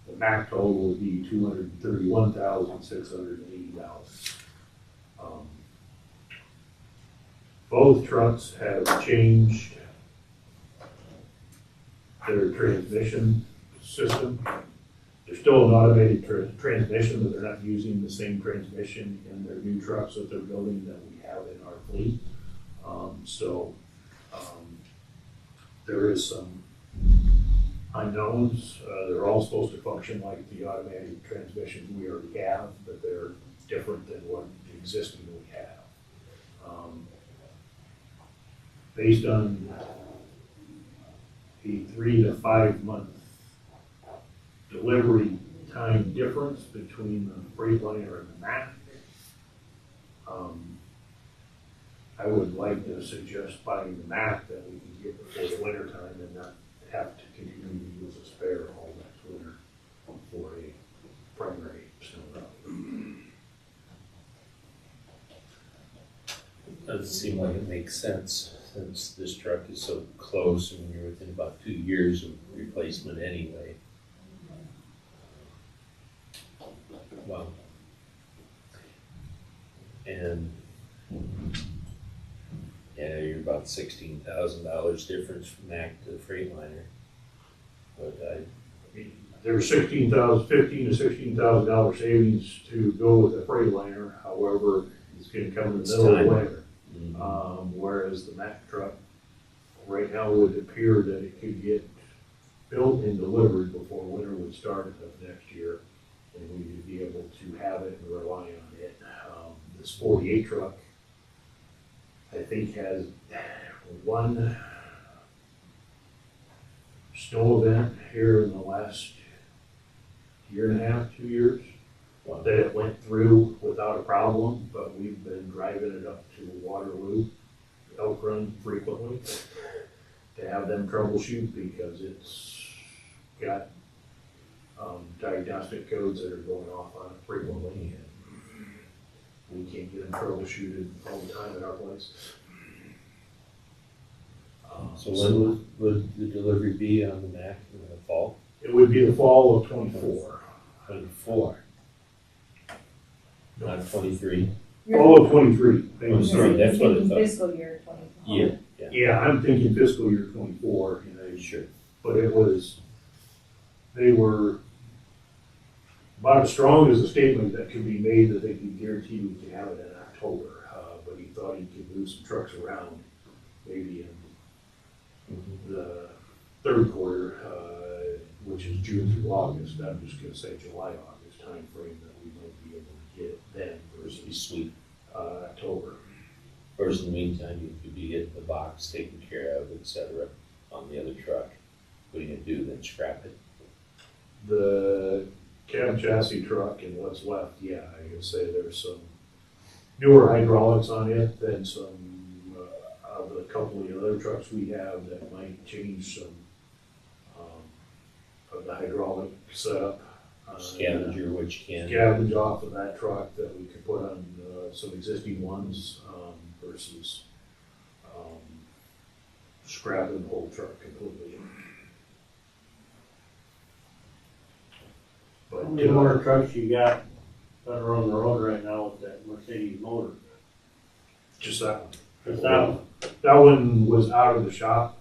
The Mack total would be $231,680. Both trucks have changed their transmission system. They're still an automated transmission, but they're not using the same transmission in their new trucks that they're building that we have in our fleet. There is some unknowns. They're all supposed to function like the automatic transmissions we already have, but they're different than what the existing we have. Based on a 3 to 5 month delivery time difference between the Freightliner and the Mack, I would like to suggest buying the Mack that we can get before the winter time and not have to continue to use a spare all next winter for a primary snow route. Doesn't seem like it makes sense, since this truck is so close and you're within about 2 years of replacement anyway. Wow. And Yeah, you're about $16,000 difference from Mack to Freightliner. But There's $15 to $16,000 savings to go with the Freightliner, however, it's gonna come in the It's middle of time. winter. Whereas the Mack truck, right now it would appear that it could get built and delivered before winter would start of next year. And we would be able to have it and rely on it. This 48 truck, I think has one snow event here in the last year and a half, 2 years, that it went through without a problem, but we've been driving it up to Waterloo, Elk Run frequently to have them troubleshoot because it's got diagnostic codes that are going off on it frequently, and we can't get them troubleshooted all the time at our place. so when would the delivery be on the Mack in the fall? It would be the fall of 24. 24. Not 23. Fall of 23. Thank you. Sorry, that's what I Thinking thought. fiscal year 24. Yeah. Yeah, I'm thinking fiscal year 24, Sure. but they were about as strong as a statement that could be made that they could guarantee we could have it in October. But he thought he could move some trucks around, maybe in the third quarter, which is June through August. I'm just gonna say July, August timeframe that we might be able to get it then Be versus sweet. October. Of course, in the meantime, you could be getting the box taken care of, et cetera, on the other truck. What are you gonna do, then scrap it? The cab chassis truck and what's left, yeah, I can say there's some newer hydraulics on it than some of the couple of the other trucks we have that might change some of the hydraulic setup. Scavenger, which can. Scavenge off of that truck that we could put on some existing ones versus scrapping the whole truck completely. But How many more trucks you got that are on the road right now with that Mercedes motor? just that one. Just that one? That one was out of the shop.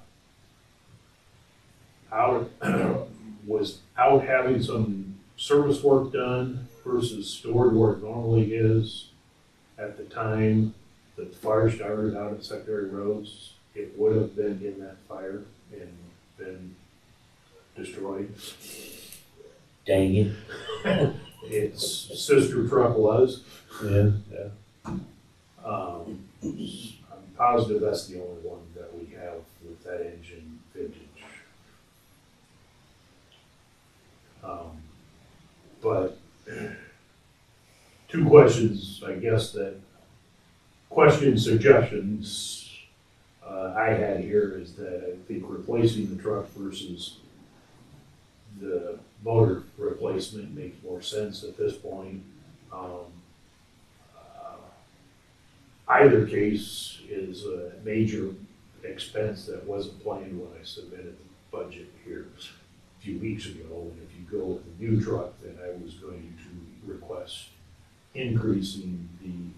Was out having some service work done versus stored where it normally is. At the time that the fire started out at secondary roads, it would have been in that fire and been destroyed. Dang it. Its sister truck was. Yeah. I'm positive that's the only one that we have with that engine vintage. But two questions, I guess, suggestions I had here is that I think replacing the truck versus the motor replacement makes more sense at this point. Either case is a major expense that wasn't planned when I submitted the budget here a few weeks ago. And if you go with the new truck, then I was going to request increasing the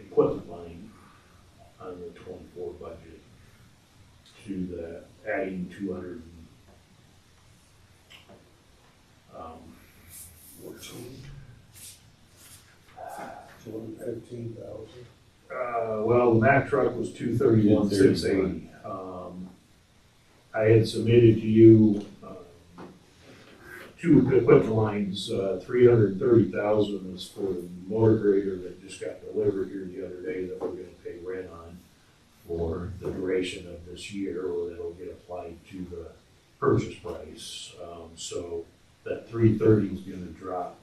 equipment line on the 24 budget to the adding 200. Well, the Mack truck was 231,680. I had submitted to you two equipment lines. 330,000 was for the motor grader that just got delivered here the other day that we're going to pay rent on for the duration of this year, or that'll get applied to the purchase price. So that 330 is going to drop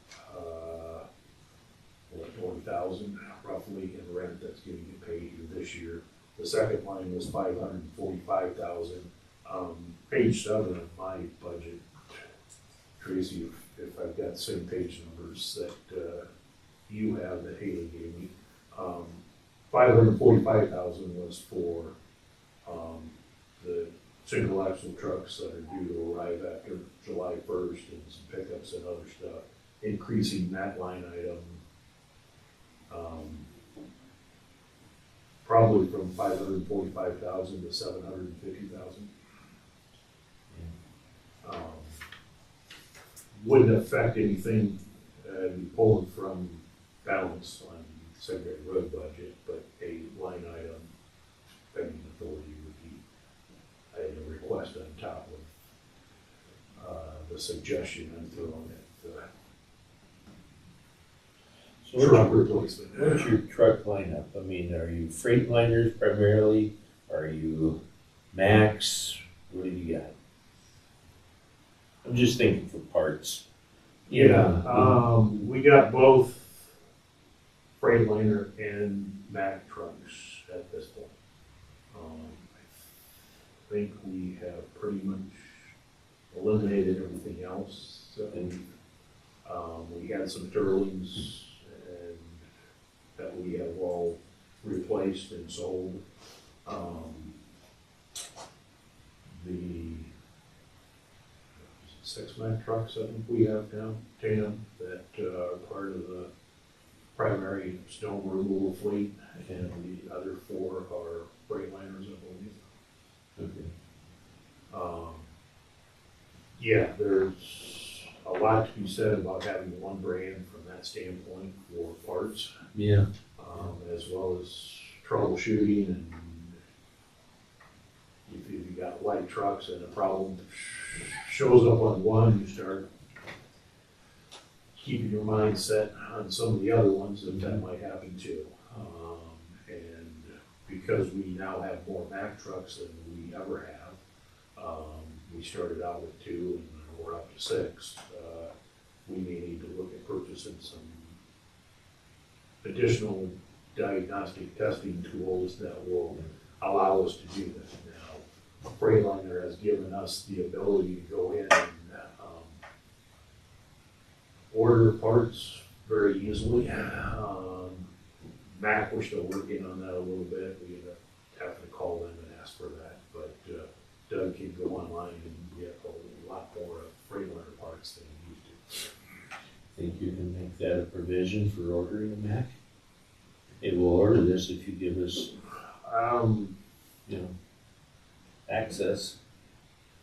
20,000 roughly in rent that's going to get paid here this year. The second line was 545,000. Page 7 of my budget, Tracy, if I've got the same page numbers that you have that Haley gave me, 545,000 was for the single axle trucks that are due to arrive after July 1st and some pickups and other stuff. Increasing that line item probably probably from 545,000 to 750,000. Wouldn't affect anything, pulling from balance on secondary road budget, but a line item spending authority would be a request on top of the suggestion I'm throwing at So truck replacement. what's your truck lineup? I mean, are you Freightliners primarily? Are you Max? What do you got? I'm just thinking for parts. We got both Freightliner and Mack trucks at this point. I think we have pretty much eliminated everything else. We had some Sterlings and that we have all replaced and sold. The 6 Mack trucks, I think we have now, 10 that are part of the primary snow removal fleet, and the other 4 are Freightliners, I believe. Okay. Yeah, there's a lot to be said about having one brand from that standpoint for parts, Yeah. as well as troubleshooting, and if you've got light trucks and a problem shows up on one, you start keeping your mind set on some of the other ones that might happen too. And because we now have more Mack trucks than we ever have, we started out with 2 and we're up to 6. We may need to look at purchasing some additional diagnostic testing tools that will allow us to do that. Now, Freightliner has given us the ability to go in and order parts very easily. Mac, we're still working on that a little bit. We have to call them and ask for that. But Doug can go online and get a lot more Freightliner parts than he used to. Think you can make that a provision for ordering a Mac? It will order this if you give us, access.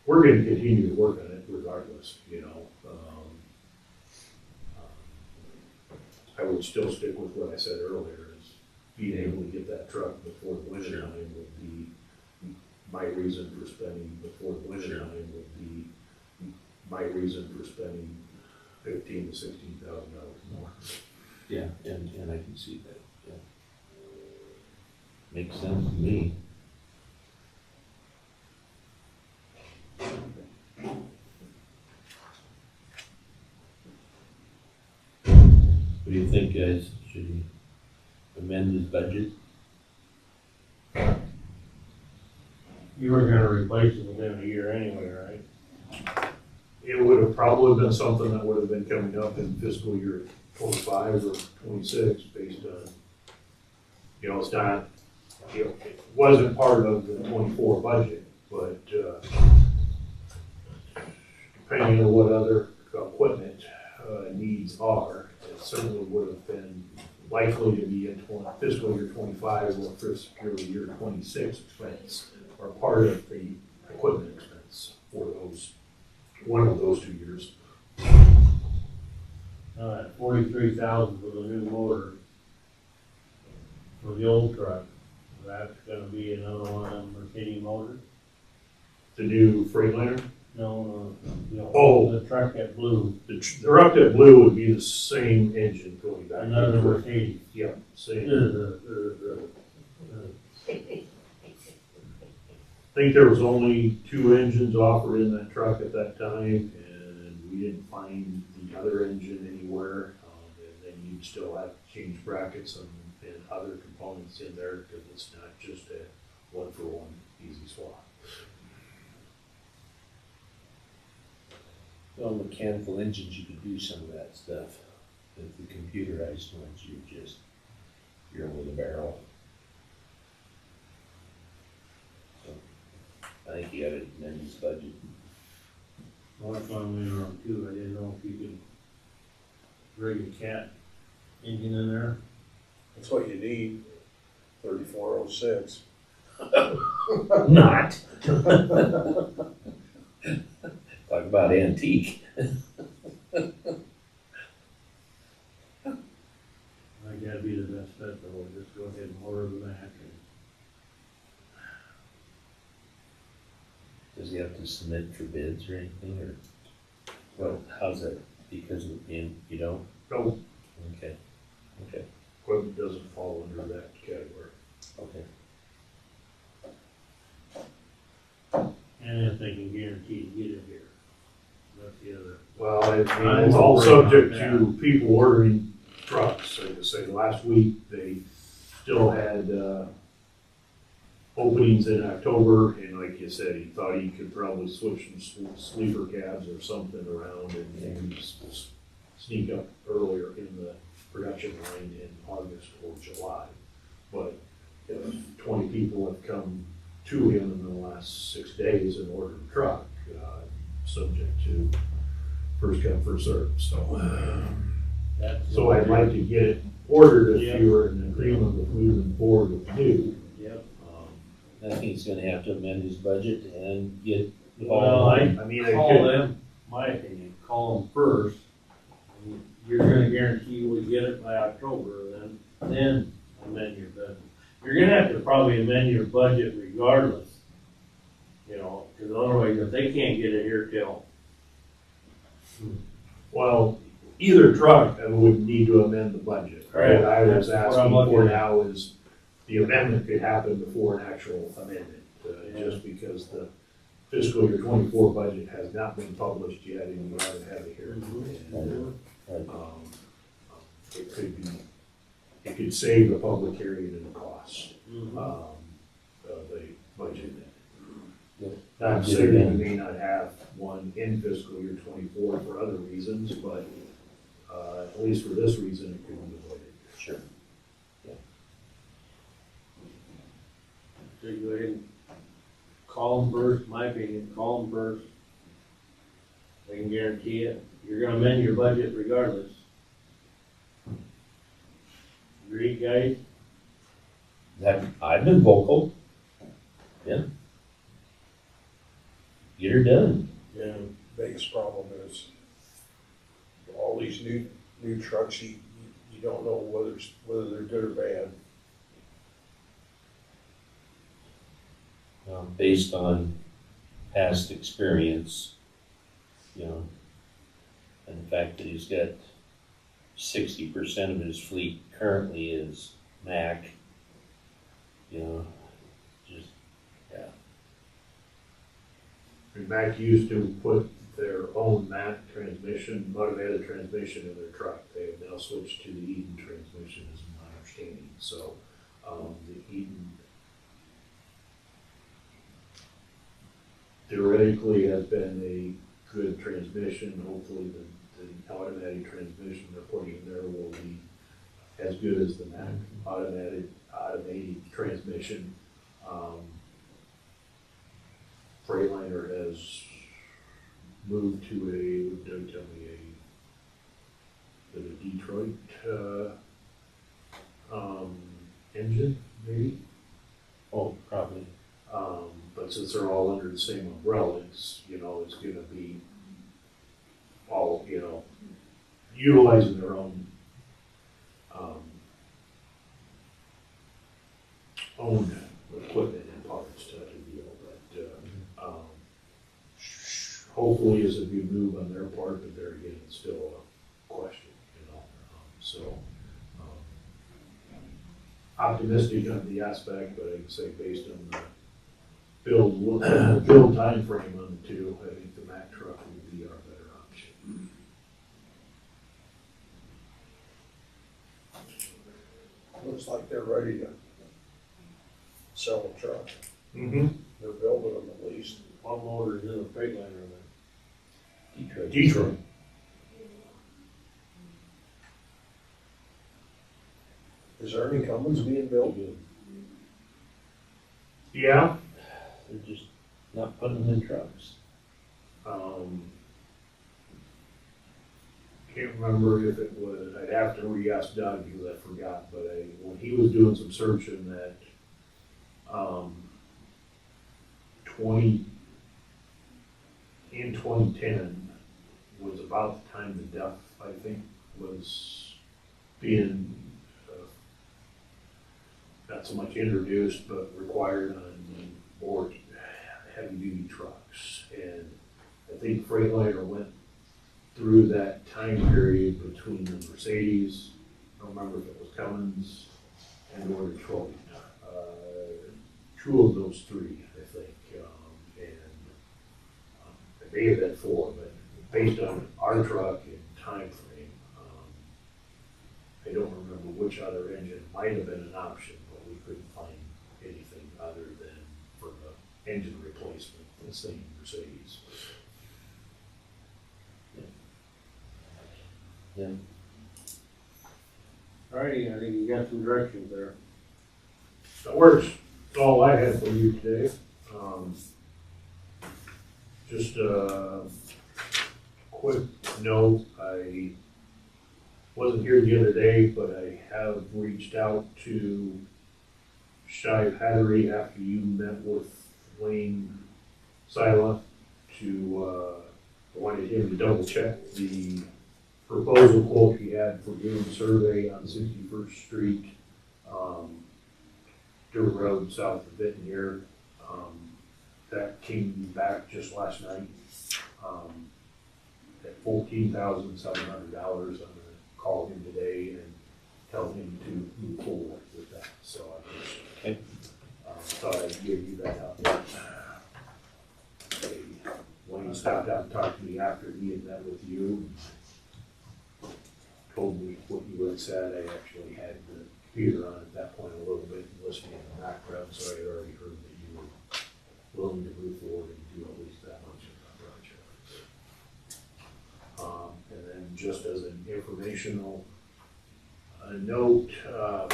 We're going to continue to work on it regardless, I would still stick with what I said earlier, is being able to get that truck before the winter time would be, my reason for spending before the winter time would be my reason for spending $15,000 to $16,000 more. Yeah, and I can see that, yeah. Makes sense to me. What do you think, guys? Should he amend his budget? You were gonna replace it within a year anyway, right? It would have probably been something that would have been coming up in fiscal year 25 or 26 based on, it's not, it wasn't part of the 24 budget, but depending on what other equipment needs are, it certainly would have been likely to be in fiscal year 25 or fiscal year 26 expense, or part of the equipment expense for one of those 2 years. $43,000 for the new motor for the old truck. That's gonna be another one of them Mercedes motors? The new Freightliner, No, Oh. the truck that blew, the truck that blue would be the same engine going back. another Mercedes. Yep, same. I think there was only 2 engines offered in that truck at that time, and we didn't find the other engine anywhere. And then you'd still have to change brackets and other components in there, because it's not just a one-for-one easy swap. Well, mechanical engines, you could do some of that stuff. But the computerized ones, you're over the barrel. So, I think you gotta amend his budget. Well, that's one we were on too. I didn't know if you could rig a cat engine in there. That's what you need. 3406. Not. Talk about antique. I gotta be the best bet though, we'll just go ahead and order the Mac. Does he have to submit for bids or anything, or, well, how's that, because of being, you don't? No, Okay, okay, equipment doesn't fall under that category. okay. And if they can guarantee to get it here. That's the other. Well, I mean, I'm it's all worried subject about to people ordering trucks. Like I say, last week, they still had, openings in October, and like you said, he thought he could probably switch some sleeper cabs or something around and maybe sneak up earlier in the production line in August or July. But if 20 people have come to him in the last 6 days and ordered a truck, subject to first come, first served, so. So I'd like to get it ordered if you were in agreement with moving forward with new. Yep. I think he's gonna have to amend his budget and get. Well, I mean, I call could, them, my opinion, call them first. You're gonna guarantee we get it by October, then amend your budget. You're gonna have to probably amend your budget regardless. You know, cause otherwise, if they can't get it here till. well, either truck would need to amend the budget. Right. What I was That's what I'm asking for looking at. now is the amendment could happen before an actual amendment, just because the fiscal year 24 budget has not been published yet and you haven't had it here. And, it could be, it could save the public hearing and the cost, of the budget. Not saying we may not have one in fiscal year 24 for other reasons, but, at least for this reason, it could be avoided. Sure. So you go ahead and call them first, my opinion, call them first. They can guarantee it. You're gonna amend your budget regardless. Agreed, guys? I've been vocal. Yeah. Get her done. Yeah, biggest problem is all these new trucks, you don't know whether they're good or bad. Based on past experience, you know, and the fact that he's got 60% of his fleet currently is Mack, you know, just, yeah. And Mack used to put their own Mack transmission, automated transmission in their truck. They have now switched to the Eaton transmission, is my understanding. So, the Eaton theoretically has been a good transmission. Hopefully the automatic transmission they're putting in there will be as good as the Mack automated transmission. Freightliner has moved to don't tell me, a Detroit, engine, maybe? Oh, probably. But since they're all under the same umbrella, it's gonna be all, utilizing their own, own equipment and parts type of deal, but, hopefully is a good move on their part, but there again, it's still a question, so, optimistic on the aspect, but I'd say based on the build timeframe on the two, I think the Mack truck would be our better option. Looks like they're ready to sell a truck. Mm-hmm. They're building them at least. What motor is in the Freightliner then? Detroit. Is there any Cummins being built? Yeah. They're just not putting them in trucks. can't remember if it was, I'd have to re-ask Doug because I forgot, but when he was doing some searching that, 2010 was about the time the DEF, I think, was being, not so much introduced, but required on board heavy-duty trucks. And I think Freightliner went through that time period between the Mercedes, I don't remember if it was Cummins and or Detroit. Two of those three, I think, it may have been four, but based on our truck and time frame, I don't remember which other engine might have been an option, but we couldn't find anything other than for the engine replacement, the same Mercedes. Yeah. Alrighty, I think you got some directions there. That works. That's all I had for you today. Just a quick note, I wasn't here the other day, but I have reached out to Shive Hattery after you met with Wayne Sila to, I wanted him to double check the proposal quote he had for doing a survey on 61st Street, dirt road south of Benton here. That came back just last night, at $14,700. I'm gonna call him today and tell him to move forward with that, so I just, thought I'd give you that update. Wayne stopped out and talked to me after he had met with you, told me what you had said. I actually had the computer on at that point a little bit and listening in the background, so I had already heard that you were willing to move forward and do at least that much of that project. And then just as an informational note,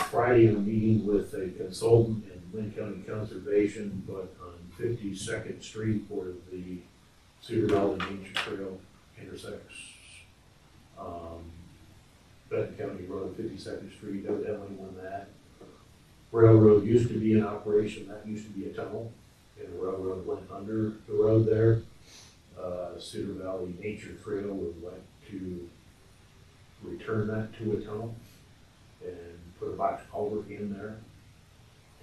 Friday I'm meeting with a consultant in Lynn County Conservation, but on 52nd Street where the Cedar Valley Nature Trail intersects Benton County Road, 52nd Street, evidently when that railroad used to be in operation, that used to be a tunnel, and the railroad went under the road there. Cedar Valley Nature Trail would like to return that to a tunnel and put a box culvert in there.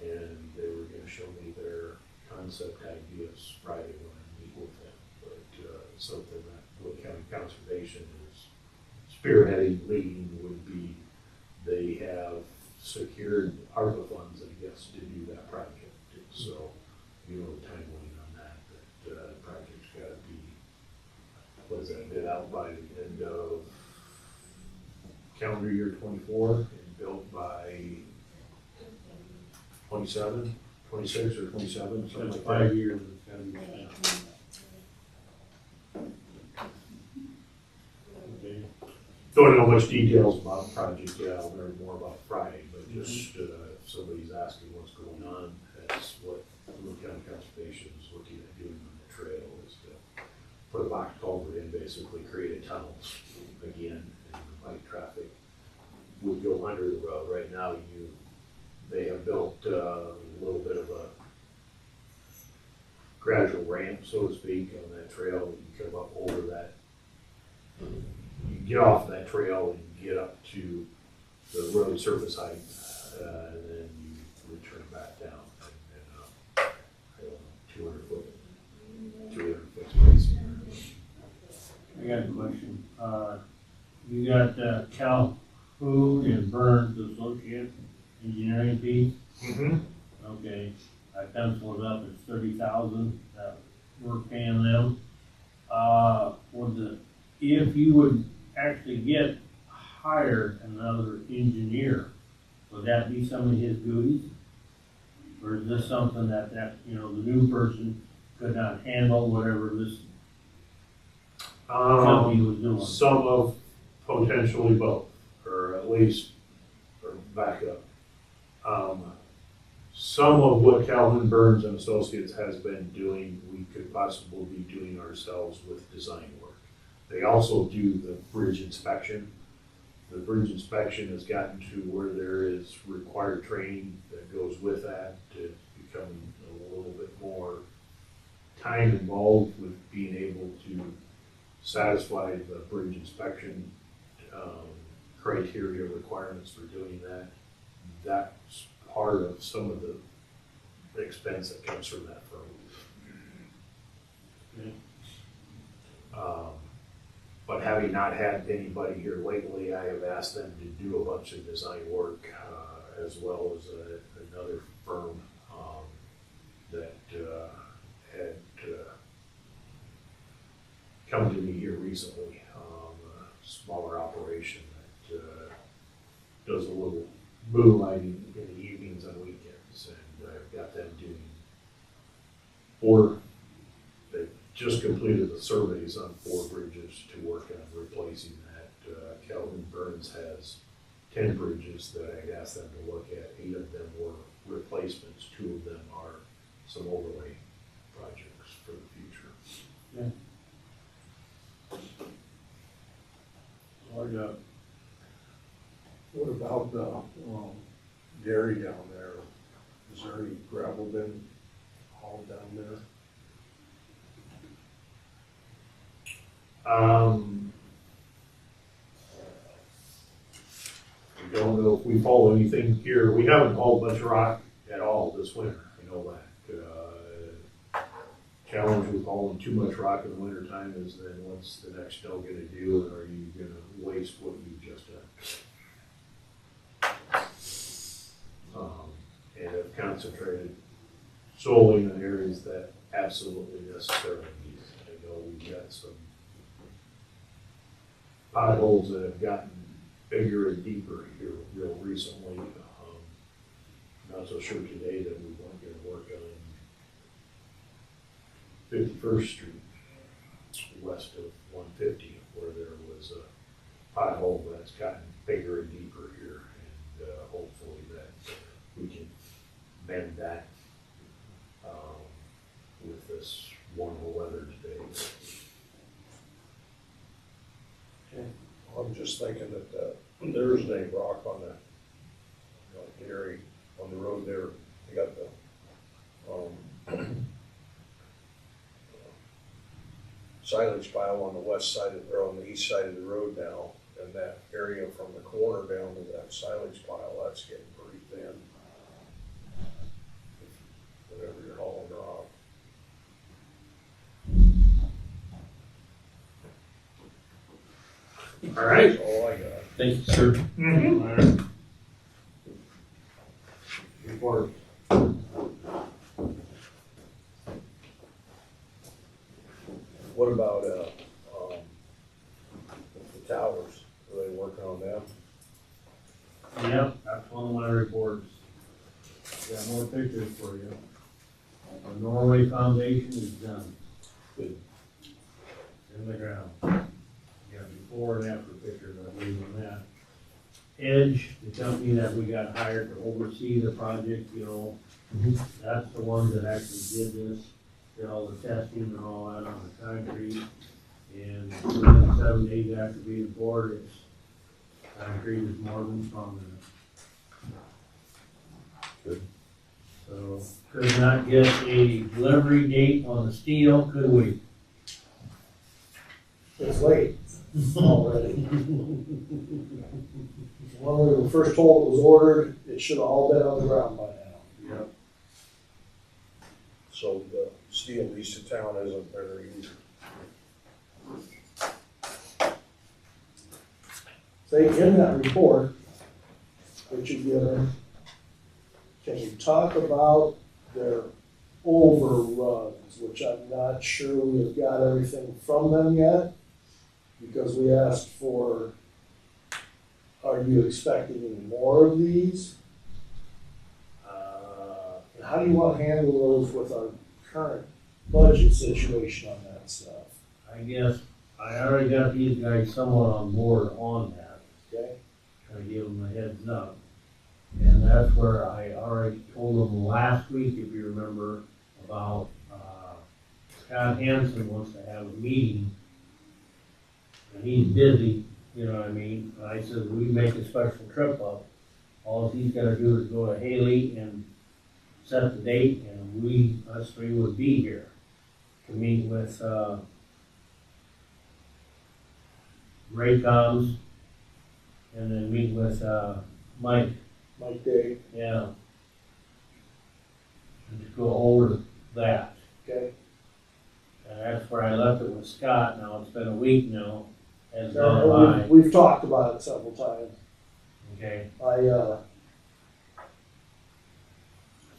And they were gonna show me their concept ideas Friday when I meet with them. But something that Wood County Conservation is spearheading, leading would be, they have secured ARPA funds, I guess, to do that project. So, you know, the timeline on that, the project's gotta be, what is that, bid out by the end of calendar year 24 and built by 27, 26 or 27, something That's like 5 that. years it's gotta be spent. Okay. Don't know much details about the project yet, I'll learn more about Friday, but just, if somebody's asking what's going on, that's what Wood County Conservation is looking at doing on the trail, is to put a box culvert in, basically create a tunnel again, and the light traffic would go under the road. Right now, they have built a little bit of a gradual ramp, so to speak, on that trail. You come up over that, you get off that trail and get up to the road surface height, and then you return back down. And, I don't know, 300 foot spacing. I got a question. You got Calhoun and Burns Associates Engineering Fee? Mm-hmm. Okay, I penciled it up, it's 30,000 that we're paying them. If you would actually hire another engineer, would that be some of his duties? Or is this something that, the new person could not handle whatever this company was doing? Some of potentially both, or at least, or back up. Some of what Calvin Burns and Associates has been doing, we could possibly be doing ourselves with design work. They also do the bridge inspection. The bridge inspection has gotten to where there is required training that goes with that to become a little bit more time involved with being able to satisfy the bridge inspection criteria requirements for doing that. That's part of some of the expense that comes from that firm. But having not had anybody here lately, I have asked them to do a bunch of design work, as well as another firm that had come to me here recently, a smaller operation that does a little moonlighting in the evenings and weekends, and I've got them doing they just completed the surveys on 4 bridges to work on replacing that. Calvin Burns has 10 bridges that I'd asked them to look at. 8 of them were replacements. 2 of them are some overlay projects for the future. What about the, dairy down there? Is there any gravel been hauled down there? I don't know if we've hauled anything here. We haven't hauled much rock at all this winter. I know that. Challenge with hauling too much rock in the winter time is then what's the next snow gonna do, and are you gonna waste what you just done? And have concentrated solely in areas that absolutely necessarily need. I know we've got some potholes that have gotten bigger and deeper here real recently. Not so sure today that we weren't gonna work on 51st Street, west of 150, where there was a pothole that's gotten bigger and deeper here, and hopefully that we can mend that with this warmer weather today. I'm just thinking that there's a rock on the dairy on the road there. They got the silage pile on the west side or on the east side of the road now, and that area from the corner down to that silage pile, that's getting pretty thin. Whenever you're hauling rock. All right. That's all I got. Thank you, sir. Mm-hmm. All right. Report. What about, the towers? Are they working on them? Yep, that's one of my reports. Got more pictures for you. The Norway Foundation is done. Good. In the ground. Got before and after pictures, I believe, on that. Edge, the company that we got hired to oversee the project, that's the one that actually did this, did all the testing and all that on the concrete. And within 7 days after being poured, it's concrete is more than strong enough. Good. So, could not get a delivery date on the steel, could we? It's late already. When we were first told it was ordered, it should have all been on the ground by now. Yep. So the steel east of town isn't very easy. Say, in that report that you given, can you talk about their overruns, which I'm not sure we've got everything from them yet? Because we asked for, are you expecting any more of these? And how do you want to handle those with our current budget situation on that stuff? I guess I already got these guys somewhat on board on that. Okay? Try to give them a heads up. And that's where I already told them last week, if you remember, about Scott Hansen wants to have a meeting and he's busy, you know what I mean? And I said, we make a special trip up. All he's gotta do is go to Haley and set the date, and us three would be here to meet with, Raycoms, and then meet with, Mike, Mike Day, yeah. And to go over that. okay? And that's where I left it with Scott. Now, it's been a week now, and gone by, We've talked about it several times. okay?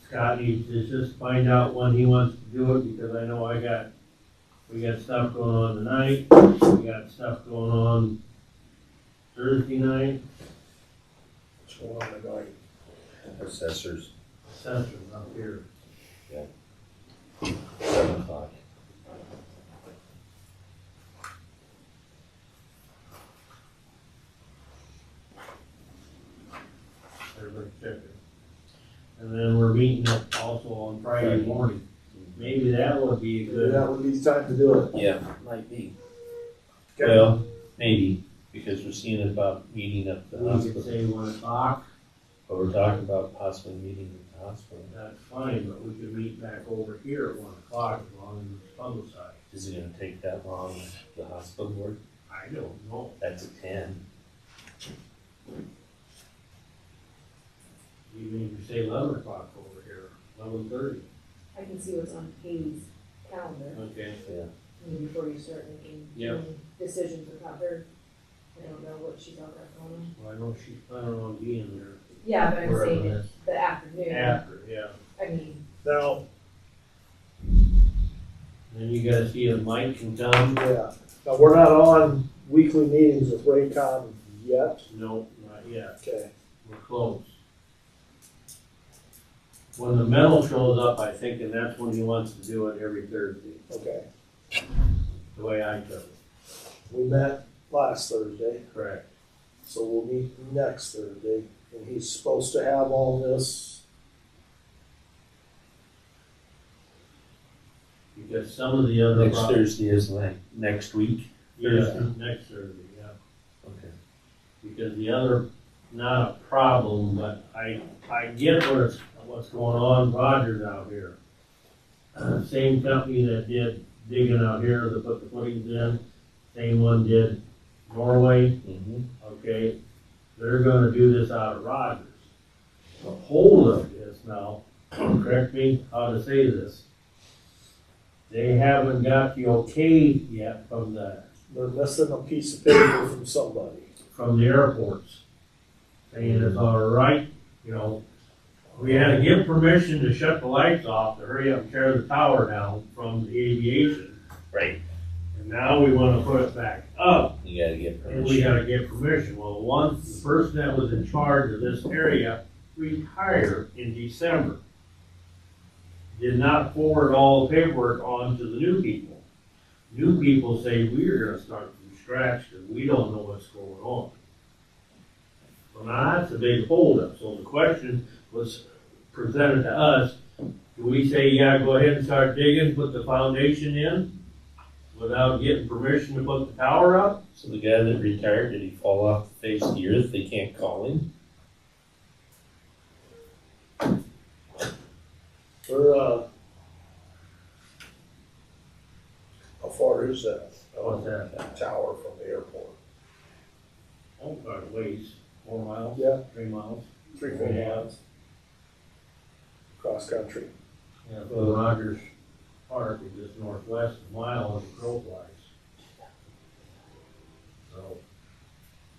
Scott needs to just find out when he wants to do it, because I know we got stuff going on tonight, we got stuff going on Thursday night, What's going on tonight? Assessors, assessors up here. 7 o'clock. Everybody's checking. And then we're meeting up also on Friday morning. Maybe that would be a Maybe good, that would be the time to do it. Yeah, might be. Okay. Well, maybe, because we're seeing about meeting up the we could hospital. say 1 o'clock, But we're talking about possibly meeting at the hospital. that's fine, but we could meet back over here at 1 o'clock as long as it's publicized. Is it gonna take that long, the hospital board? I don't know. That's at 10. Even if you say 11 o'clock over here, 11:30. I can see what's on Haley's calendar, Okay. before you start making Yep. any decisions about her. I don't know what she's out there going. Well, I know she's planning on being there. Yeah, but I'm wherever saying that's the afternoon, after, yeah. I mean, Now, Then you gotta see if Mike can come. yeah, now we're not on weekly meetings with Raycom yet, No, not yet. okay? We're close. When the metal shows up, I think, and that's when he wants to do it every Thursday, Okay, the way I took it. we met last Thursday, Correct. so we'll meet next Thursday, and he's supposed to have all this. Because some of the other. Next Thursday is like next week? Yeah, Thursday. next Thursday, yeah. Okay. Because the other, not a problem, but I get what's going on, Rogers out here. Same company that did digging out here, that put the footings in, same one did Norway, Mm-hmm. okay? They're gonna do this out of Rogers. The whole of this now, correct me how to say this, they haven't got the okay yet from the They're missing a piece of paper from somebody. from the airports, saying it's all right, you know. We had to give permission to shut the lights off, to hurry up and tear the tower down from the aviation. Right. And now we wanna put it back up, You gotta get and we permission. gotta get permission. Well, the person that was in charge of this area retired in December. Did not forward all the paperwork on to the new people. New people say, we're gonna start from scratch, because we don't know what's going on. Well, now that's a big holdup, so the question was presented to us, do we say, yeah, go ahead and start digging, put the foundation in, without getting permission to put the tower up? So the guy that retired, did he fall off the face of the earth? They can't call him? We're, how far is that? What's that? Tower from the airport? Oh, about a ways, 4 miles? Yeah. 3 miles? 3-4 Yeah. miles. Cross country. Yeah, so Rogers Park is just northwest of a mile as the crow flies. So,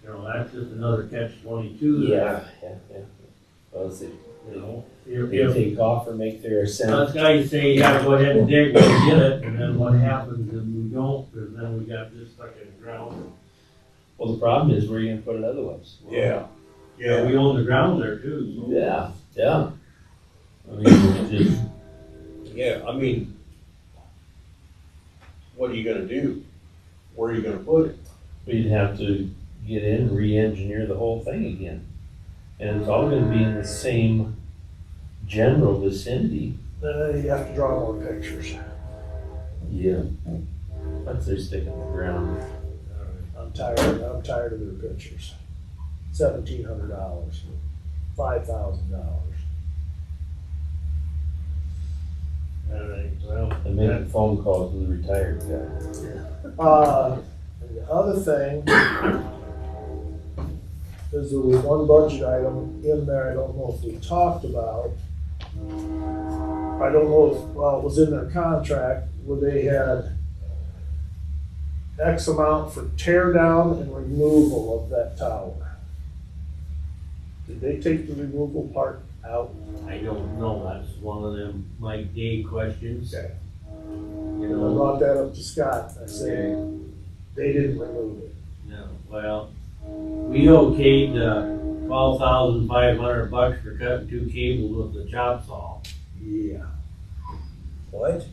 you know, that's just another catch-22 there. Yeah. Well, is it, You know, they if take off or make their ascent? us guys say, yeah, go ahead and dig, we'll get it, and then what happens if we don't, because then we got this stuck in the ground. Well, the problem is, where are you gonna put it otherwise? Yeah. Yeah, we own the ground there too, so. Yeah. I mean, it's just, Yeah, I mean, what are you gonna do? Where are you gonna put it? we'd have to get in and re-engineer the whole thing again. And it's all gonna be in the same general vicinity. You have to draw more pictures Yeah. I'd say stick in the ground. on I'm tired of their pictures. $1,700, $5,000. All right, well, I made a phone call to the retired guy. And the other thing is there was one budget item in there, I don't know if we talked about. I don't know if, well, it was in their contract where they had X amount for tear down and removal of that tower. Did they take the removal part out? I don't know, that's one of them Mike Day questions. Okay. You And I know, brought that up to Scott, I said, they didn't remove it. no, well, we okayed, $12,500 for cutting 2 cables with the chop saw. Yeah. What? To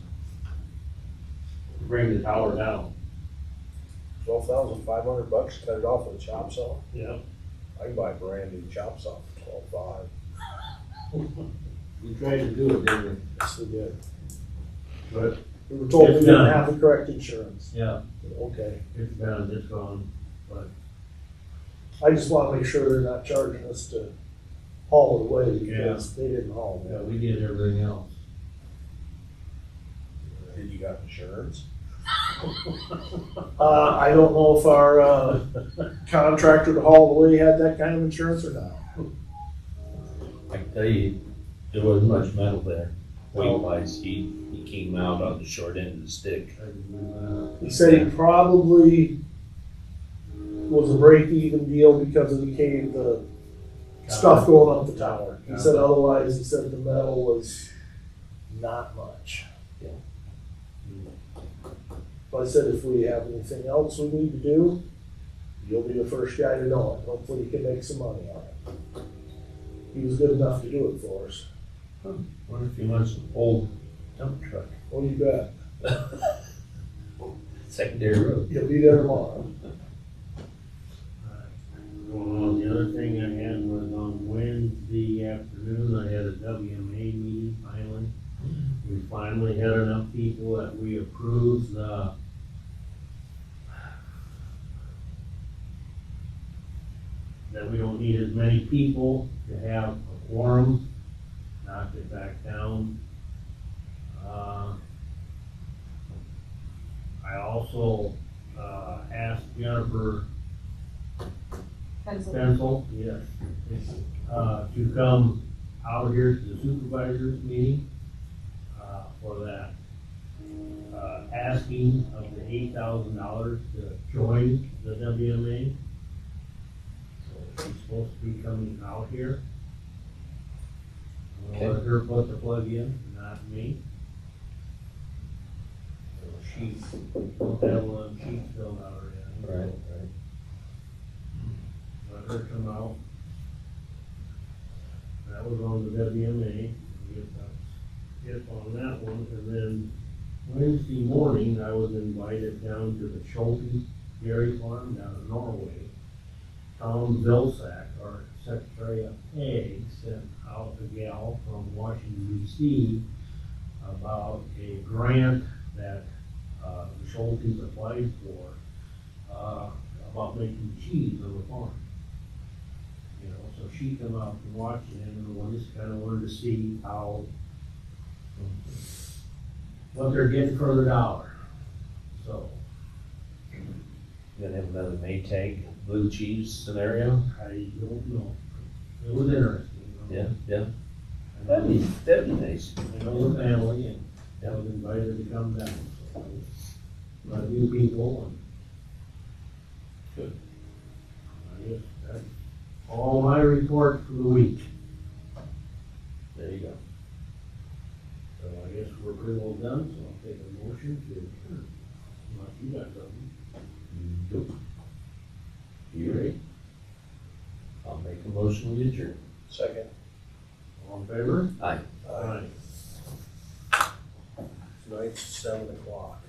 bring the tower down. $12,500 to cut it off with a chop saw? Yeah. I can buy a brand new chop saw for $12,500. We tried to do it, didn't we? Yes, we did. But, We were told we It's didn't done. have the correct insurance. yeah, Okay. it's done, it's gone. I just wanna make sure they're not charging us to haul it away because they didn't haul Yeah, it. we did everything else. And you got insurance? I don't know if our, contractor to haul it away had that kind of insurance or not. I can tell you, there wasn't much metal there. Weight wise, he came out on the short end of the stick. He said he probably was a break-even deal because of the stuff going up the tower. He said otherwise, he said the metal was not much. Yeah. But I said if we have anything else we need to do, you'll be the first guy to know it. Hopefully you can make some money on it. He was good enough to do it for us. Wonder if he wants an old dump truck. What do you got? Secondary road. He'll be there tomorrow. Well, the other thing I had was on Wednesday afternoon, I had a WMA meeting finally. We finally had enough people that we approved the that we don't need as many people to have a quorum, knocked it back down. I also, asked Jennifer Pencil, yes, to come out here to the supervisors meeting, for that. Asking of the $8,000 to join the WMA. So she's supposed to be coming out here. I'll let her put the plug in, not me. So she don't have one, she's filled out already. Right. Let her come out. That was on the WMA, get on that one, and then Wednesday morning, I was invited down to the Schulte Dairy Farm down in Norway. Tom Vilsack, our Secretary of Ag, sent out a gal from Washington DC about a grant that, the Schultes applied for, about making cheese on the farm. You know, so she come out from Washington and just kind of wanted to see how, what they're getting for the dollar. So, You gonna have another Maytag blue cheese scenario? I don't know. It was interesting. You know? Yeah. And That'd be nice. I know the family and I was invited to come down. So, a few people and. Good. I guess that's all my report for the week. There you go. So I guess we're pretty well done, so I'll take a motion to adjourn. Unless you got something. Nope. You ready? I'll make a motion to adjourn. Second. All in favor? Aye. Aye. Tonight's 7 o'clock.